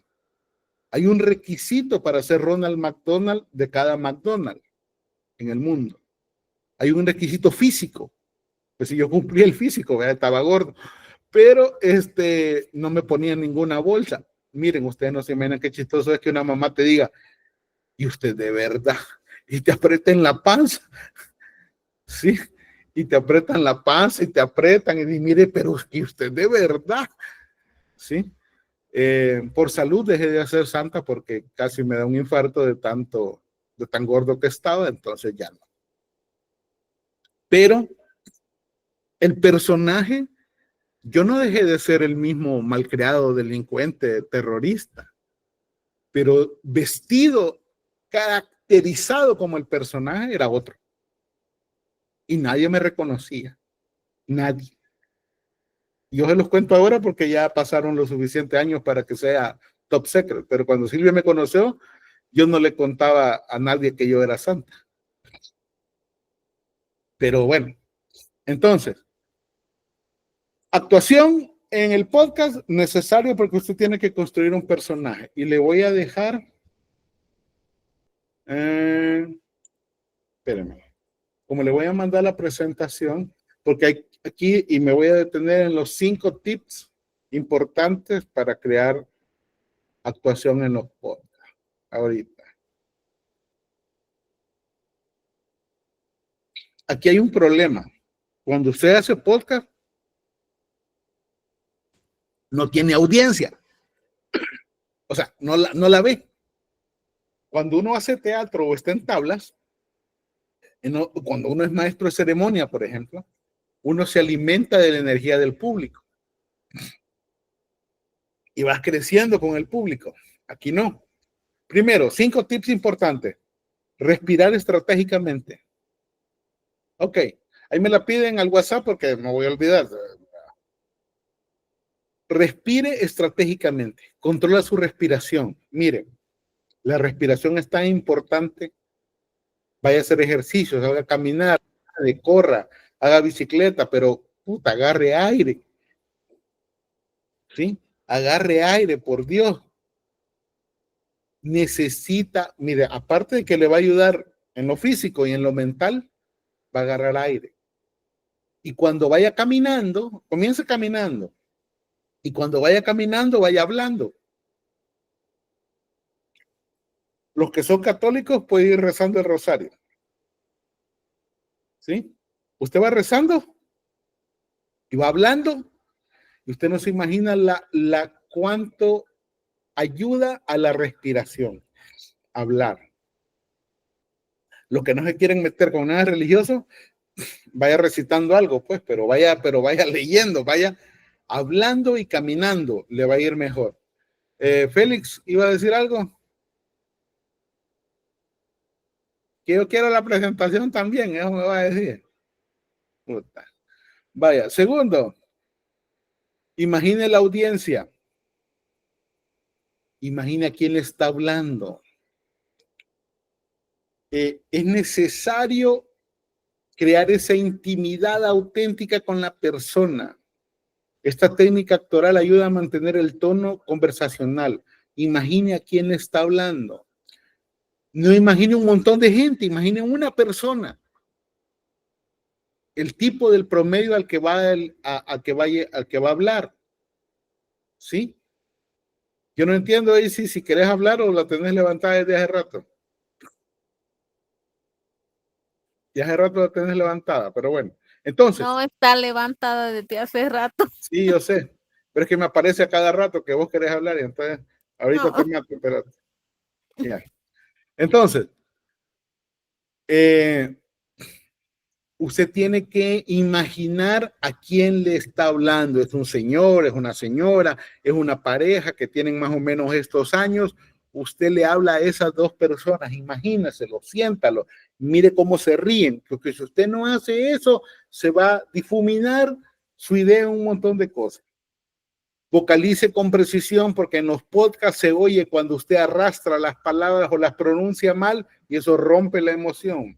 Hay un requisito para ser Ronald McDonald de cada McDonald's en el mundo. Hay un requisito físico. Pues si yo cumplí el físico, ¿verdad? Estaba gordo, pero no me ponía en ninguna bolsa. Miren, ustedes no se imaginan qué chistoso es que una mamá te diga, y usted de verdad, y te aprieta en la panza, ¿sí? Y te apretan la panza y te apretan y mire, pero que usted de verdad, ¿sí? Por salud dejé de hacer santa porque casi me da un infarto de tan gordo que estaba, entonces ya no. Pero el personaje, yo no dejé de ser el mismo malcriado, delincuente, terrorista, pero vestido, caracterizado como el personaje era otro. Y nadie me reconocía, nadie. Yo se los cuento ahora porque ya pasaron los suficientes años para que sea top secret, pero cuando Silvia me conoció, yo no le contaba a nadie que yo era santa. Pero bueno, entonces, actuación en el podcast necesario porque usted tiene que construir un personaje. Y le voy a dejar, espérenme, como le voy a mandar la presentación, porque hay aquí, y me voy a detener en los 5 tips importantes para crear actuación en los podcasts. Ahorita. Aquí hay un problema. Cuando usted hace podcast, no tiene audiencia. O sea, no la ve. Cuando uno hace teatro o está en tablas, cuando uno es maestro de ceremonia, por ejemplo, uno se alimenta de la energía del público. Y vas creciendo con el público. Aquí no. Primero, 5 tips importantes. Respirar estratégicamente. Ok, ahí me la piden al WhatsApp porque me voy a olvidar. Respire estratégicamente. Controla su respiración. Mire, la respiración es tan importante. Vaya a hacer ejercicios, haga caminar, corra, haga bicicleta, pero puta, agarre aire. ¿Sí? Agarre aire, por Dios. Necesita, mire, aparte de que le va a ayudar en lo físico y en lo mental, va a agarrar aire. Y cuando vaya caminando, comience caminando. Y cuando vaya caminando, vaya hablando. Los que son católicos pueden ir rezando el rosario. ¿Sí? Usted va rezando y va hablando y usted no se imagina cuánto ayuda a la respiración, hablar. Los que no se quieren meter con nada religioso, vaya recitando algo, pues, pero vaya leyendo, vaya hablando y caminando, le va a ir mejor. Félix, ¿iba a decir algo? Que yo quiero la presentación también, eso me va a decir. Puta. Vaya, segundo, imagine la audiencia. Imagine a quién le está hablando. Es necesario crear esa intimidad auténtica con la persona. Esta técnica actoral ayuda a mantener el tono conversacional. Imagine a quién le está hablando. No imagine un montón de gente, imagine una persona. El tipo del promedio al que va al que va a hablar. ¿Sí? Yo no entiendo ahí si querés hablar o la tenés levantada desde hace rato. Ya hace rato la tenés levantada, pero bueno. Entonces. No está levantada desde hace rato. Sí, yo sé. Pero es que me aparece a cada rato que vos querés hablar y entonces ahorita No. te mato, pero ya. Entonces, usted tiene que imaginar a quién le está hablando. Es un señor, es una señora, es una pareja que tienen más o menos estos años. Usted le habla a esas dos personas, imagínaselo, siéntalo, mire cómo se ríen, porque si usted no hace eso, se va a difuminar su idea en un montón de cosas. Vocalice con precisión, porque en los podcasts se oye cuando usted arrastra las palabras o las pronuncia mal y eso rompe la emoción.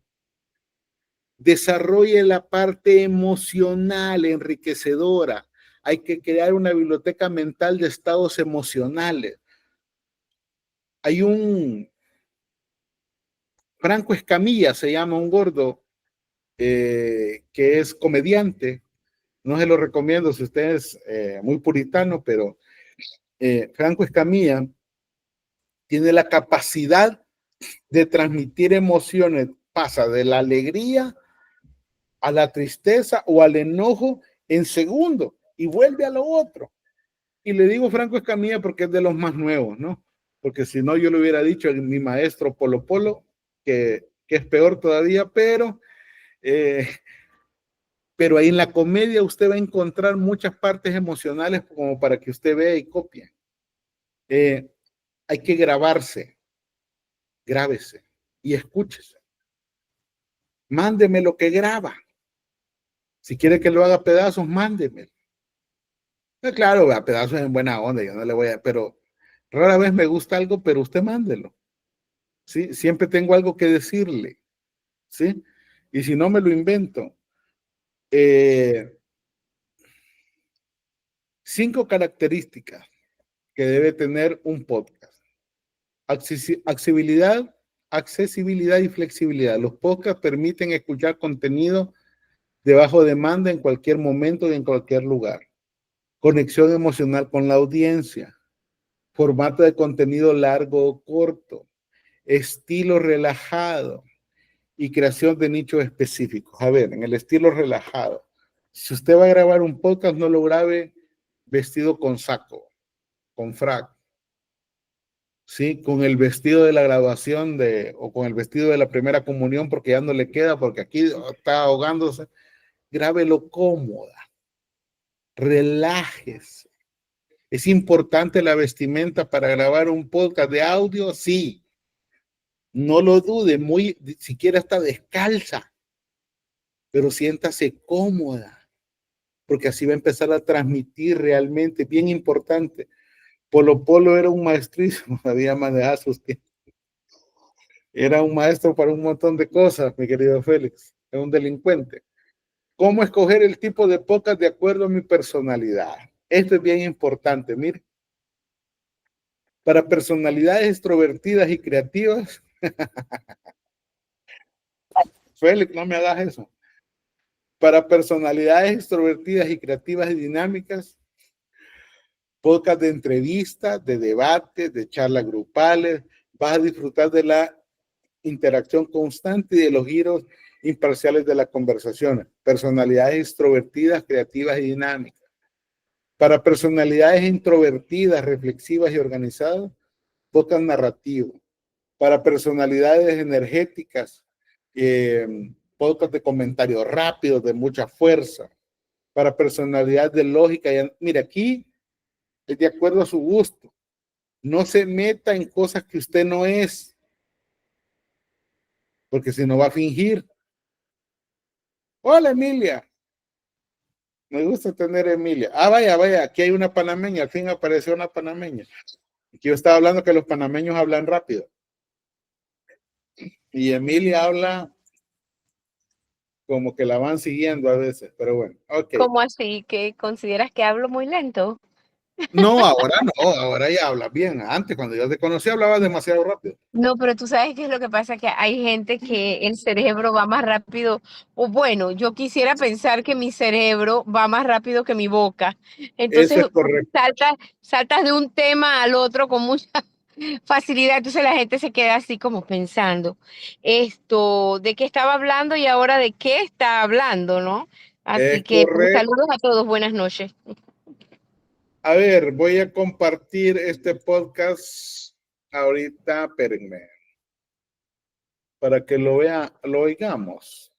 Desarrolle la parte emocional enriquecedora. Hay que crear una biblioteca mental de estados emocionales. Hay un Franco Escamilla, se llama un gordo, que es comediante. No se lo recomiendo si usted es muy puritano, pero Franco Escamilla tiene la capacidad de transmitir emociones, pasa de la alegría a la tristeza o al enojo en segundo y vuelve a lo otro. Y le digo Franco Escamilla porque es de los más nuevos, ¿no? Porque si no yo le hubiera dicho a mi maestro Polo Polo, que es peor todavía, pero ahí en la comedia usted va a encontrar muchas partes emocionales como para que usted vea y copie. Hay que grabarse, grábese y escúchese. Mándeme lo que graba. Si quiere que lo haga a pedazos, mándeme. Claro, a pedazos en buena onda, yo no le voy a, pero rara vez me gusta algo, pero usted mándelo. ¿Sí? Siempre tengo algo que decirle. ¿Sí? Y si no, me lo invento. 5 características que debe tener un podcast. Accesibilidad y flexibilidad. Los podcasts permiten escuchar contenido de bajo demanda en cualquier momento y en cualquier lugar. Conexión emocional con la audiencia. Formato de contenido largo o corto. Estilo relajado. Y creación de nichos específicos. A ver, en el estilo relajado. Si usted va a grabar un podcast, no lo grabe vestido con saco, con frac. Sí, con el vestido de la graduación o con el vestido de la primera comunión porque ya no le queda, porque aquí está ahogándose. Grábelo cómoda. Relájese. ¿Es importante la vestimenta para grabar un podcast de audio? Sí. No lo dude, siquiera está descalza, pero siéntase cómoda, porque así va a empezar a transmitir realmente, bien importante. Polo Polo era un maestrísimo, había manejado sus tiempos. Era un maestro para un montón de cosas, mi querido Félix, era un delincuente. ¿Cómo escoger el tipo de podcast de acuerdo a mi personalidad? Esto es bien importante, mire. Para personalidades extrovertidas y creativas, Félix, no me hagas eso. Para personalidades extrovertidas y creativas y dinámicas, podcast de entrevistas, de debates, de charlas grupales, vas a disfrutar de la interacción constante y de los giros imparciales de la conversación. Personalidades extrovertidas, creativas y dinámicas. Para personalidades introvertidas, reflexivas y organizadas, podcast narrativo. Para personalidades energéticas, podcast de comentarios rápidos, de mucha fuerza. Para personalidades de lógica. Mira, aquí es de acuerdo a su gusto. No se meta en cosas que usted no es, porque si no va a fingir. Hola, Emilia. Me gusta tener a Emilia. Vaya, aquí hay una panameña. Al fin apareció una panameña. Aquí yo estaba hablando que los panameños hablan rápido. Y Emilia habla como que la van siguiendo a veces, pero bueno. Okay. ¿Cómo así? ¿Que consideras que hablo muy lento? No, ahora ya hablas bien. Antes, cuando yo te conocí, hablabas demasiado rápido. No, pero tú sabes qué es lo que pasa, que hay gente que el cerebro va más rápido, o bueno, yo quisiera pensar que mi cerebro va más rápido que mi boca. Entonces, eso es correcto. saltas de un tema al otro con mucha facilidad, entonces la gente se queda así como pensando, de qué estaba hablando y ahora de qué está hablando, ¿no? Así que saludos a todos, buenas noches. A ver, voy a compartir este podcast ahorita, espérenme, para que lo oigamos.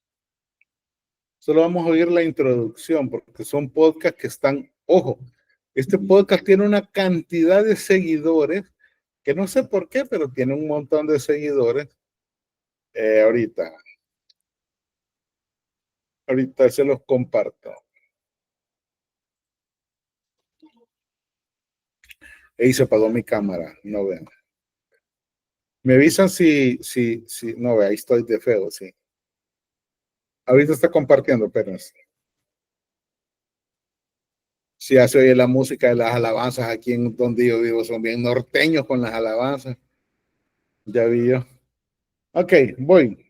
Solo vamos a oír la introducción, porque son podcasts que están, ojo, este podcast tiene una cantidad de seguidores, que no sé por qué, pero tiene un montón de seguidores. Ahorita se los comparto. Ahí se apagó mi cámara, no vean. Me avisan si, no ve, ahí estoy de feo, sí. Ahorita está compartiendo, espérense. Si ya se oye la música de las alabanzas aquí en donde yo vivo, son bien norteños con las alabanzas. Ya vi yo. Ok, voy.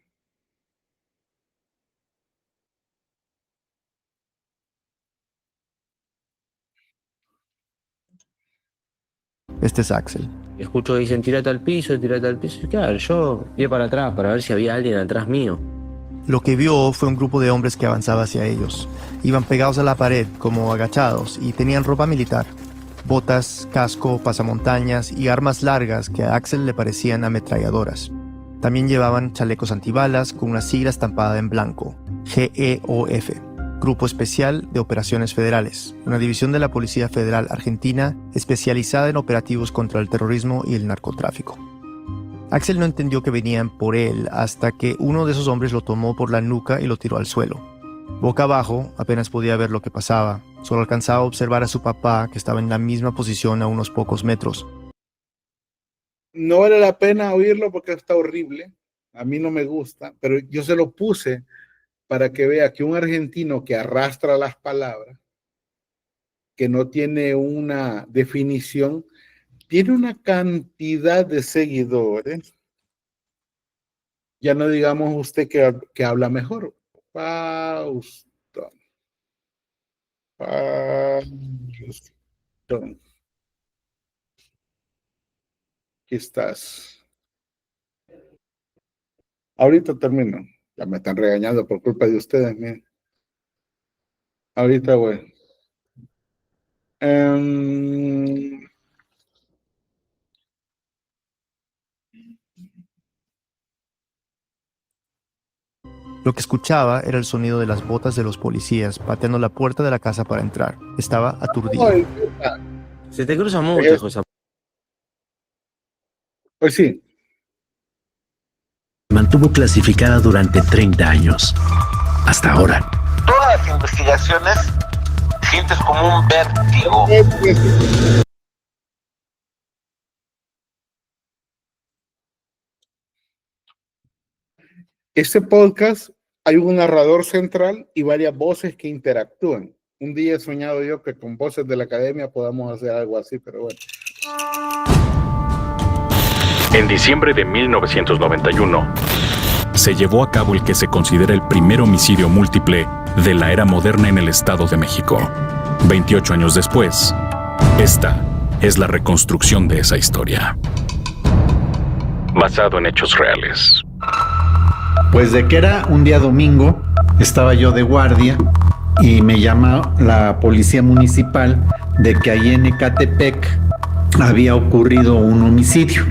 Este es Axel. Escucho que dicen tírate al piso. Y claro, yo iba para atrás para ver si había alguien atrás mío. Lo que vio fue un grupo de hombres que avanzaba hacia ellos. Iban pegados a la pared, como agachados, y tenían ropa militar. Botas, casco, pasamontañas y armas largas que a Axel le parecían ametralladoras. También llevaban chalecos antibalas con una sigla estampada en blanco, GEOF. Grupo Especial de Operaciones Federales, una división de la Policía Federal Argentina especializada en operativos contra el terrorismo y el narcotráfico. Axel no entendió que venían por él hasta que uno de esos hombres lo tomó por la nuca y lo tiró al suelo. Boca abajo, apenas podía ver lo que pasaba, solo alcanzaba a observar a su papá que estaba en la misma posición a unos pocos metros. No vale la pena oírlo porque está horrible, a mí no me gusta, pero yo se lo puse para que vea que un argentino que arrastra las palabras, que no tiene una definición, tiene una cantidad de seguidores. Ya no digamos usted que habla mejor. Faustón. Aquí estás. Ahorita termino. Ya me están regañando por culpa de ustedes. Miren. Ahorita voy. Lo que escuchaba era el sonido de las botas de los policías pateando la puerta de la casa para entrar. Estaba aturdido. Se te cruza mucho, José. Pues sí. Mantuvo clasificada durante 30 años. Hasta ahora. Todas las investigaciones sientes como un vértigo. Este podcast hay un narrador central y varias voces que interactúan. Un día he soñado yo que con voces de la academia podamos hacer algo así, pero bueno. En diciembre de 1991, se llevó a cabo el que se considera el primer homicidio múltiple de la era moderna en el Estado de México. 28 años después, esta es la reconstrucción de esa historia. basado en hechos reales. Pues de que era un día domingo, estaba yo de guardia y me llama la policía municipal de que ahí en Ecatepec había ocurrido un homicidio.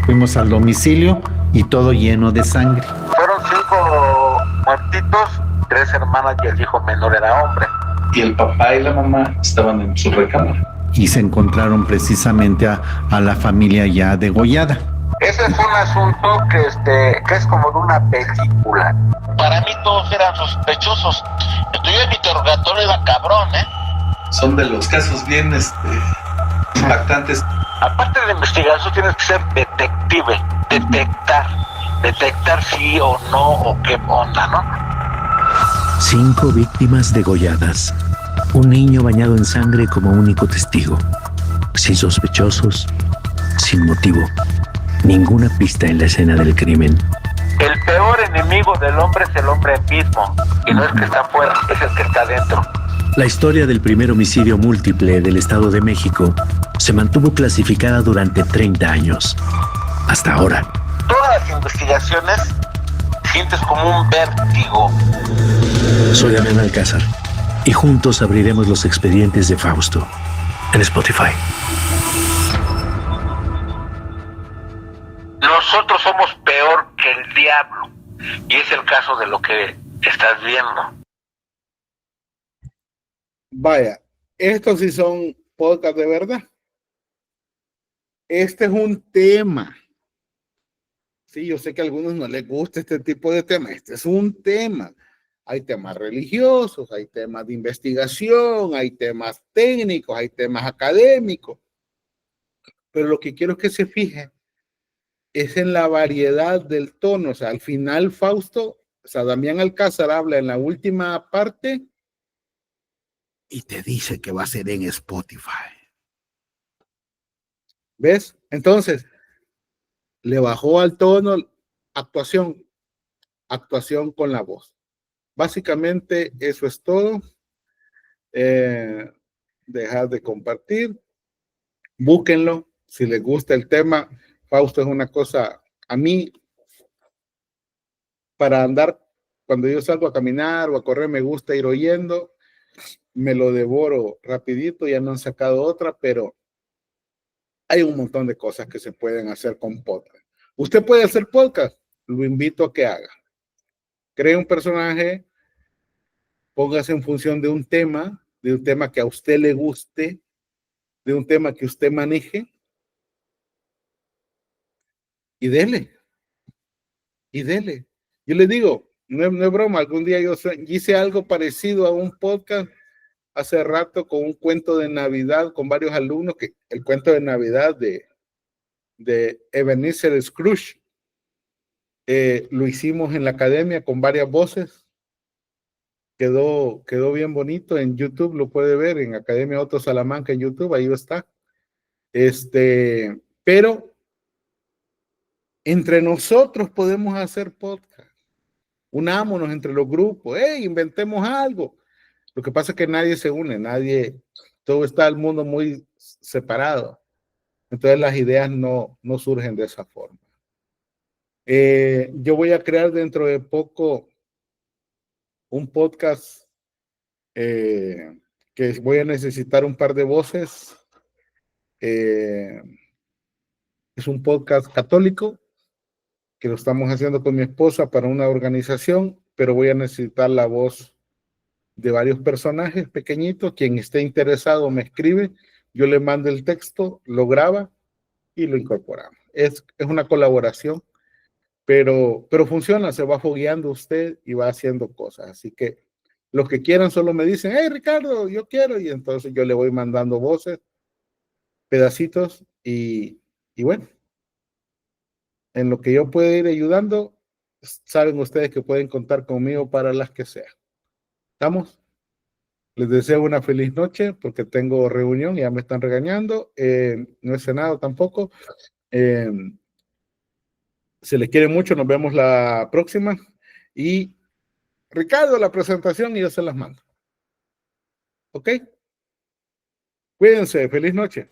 Fuimos al domicilio y todo lleno de sangre. Fueron 5 muertitos, 3 hermanas y el hijo menor era hombre. Y el papá y la mamá estaban en su recámara. Y se encontraron precisamente a la familia ya degollada. Ese es un asunto que es como de una película. Para mí todos eran sospechosos. Yo en mi interrogatorio era cabrón, Son de los casos bien impactantes. Aparte de investigación tienes que ser detective, detectar sí o no o qué onda, ¿no? 5 víctimas degolladas. Un niño bañado en sangre como único testigo. Sin sospechosos, sin motivo. Ninguna pista en la escena del crimen. El peor enemigo del hombre es el hombre mismo. Y no es que está afuera, es el que está dentro. La historia del primer homicidio múltiple del Estado de México se mantuvo clasificada durante 30 años. Hasta ahora. Todas las investigaciones sientes como un vértigo. Soy Damián Alcázar y juntos abriremos los expedientes de Fausto en Spotify. Nosotros somos peor que el diablo. Y es el caso de lo que estás viendo. Vaya, estos sí son podcasts de verdad. Este es un tema. Sí, yo sé que a algunos no les gusta este tipo de temas. Este es un tema. Hay temas religiosos, hay temas de investigación, hay temas técnicos, hay temas académicos. Pero lo que quiero es que se fije es en la variedad del tono. O sea, al final Fausto, o sea, Damián Alcázar habla en la última parte y te dice que va a ser en Spotify. ¿Ves? Entonces, le bajó al tono actuación con la voz. Básicamente eso es todo. Dejad de compartir. Búsquenlo. Si les gusta el tema, Fausto es una cosa, a mí, para andar, cuando yo salgo a caminar o a correr, me gusta ir oyendo. Me lo devoro rapidito, ya no han sacado otra, pero hay un montón de cosas que se pueden hacer con podcast. Usted puede hacer podcast, lo invito a que haga. Cree un personaje, póngase en función de un tema que a usted le guste, de un tema que usted maneje, y dele. Yo le digo, no es broma, algún día yo hice algo parecido a un podcast hace rato con un cuento de Navidad con varios alumnos, que el cuento de Navidad de Ebenezer Scrooge. Lo hicimos en la academia con varias voces. Quedó bien bonito. En YouTube lo puede ver, en Academia Otto Salamanca en YouTube, ahí está. Pero entre nosotros podemos hacer podcast. Unámonos entre los grupos. Inventemos algo. Lo que pasa es que nadie se une, todo está el mundo muy separado. Entonces las ideas no surgen de esa forma. Yo voy a crear dentro de poco un podcast que voy a necesitar un par de voces. Es un podcast católico que lo estamos haciendo con mi esposa para una organización, pero voy a necesitar la voz de varios personajes pequeñitos. Quien esté interesado me escribe, yo le mando el texto, lo graba y lo incorporamos. Es una colaboración, pero funciona, se va fogueando usted y va haciendo cosas. Así que los que quieran solo me dicen, hey Ricardo, yo quiero, y entonces yo le voy mandando voces, pedacitos, y bueno, en lo que yo pueda ir ayudando, saben ustedes que pueden contar conmigo para las que sea. ¿Estamos? Les deseo una feliz noche porque tengo reunión y ya me están regañando. No he cenado tampoco. Se les quiere mucho. Nos vemos la próxima. Y Ricardo, la presentación y yo se las mando. ¿Ok? Cuídense. Feliz noche.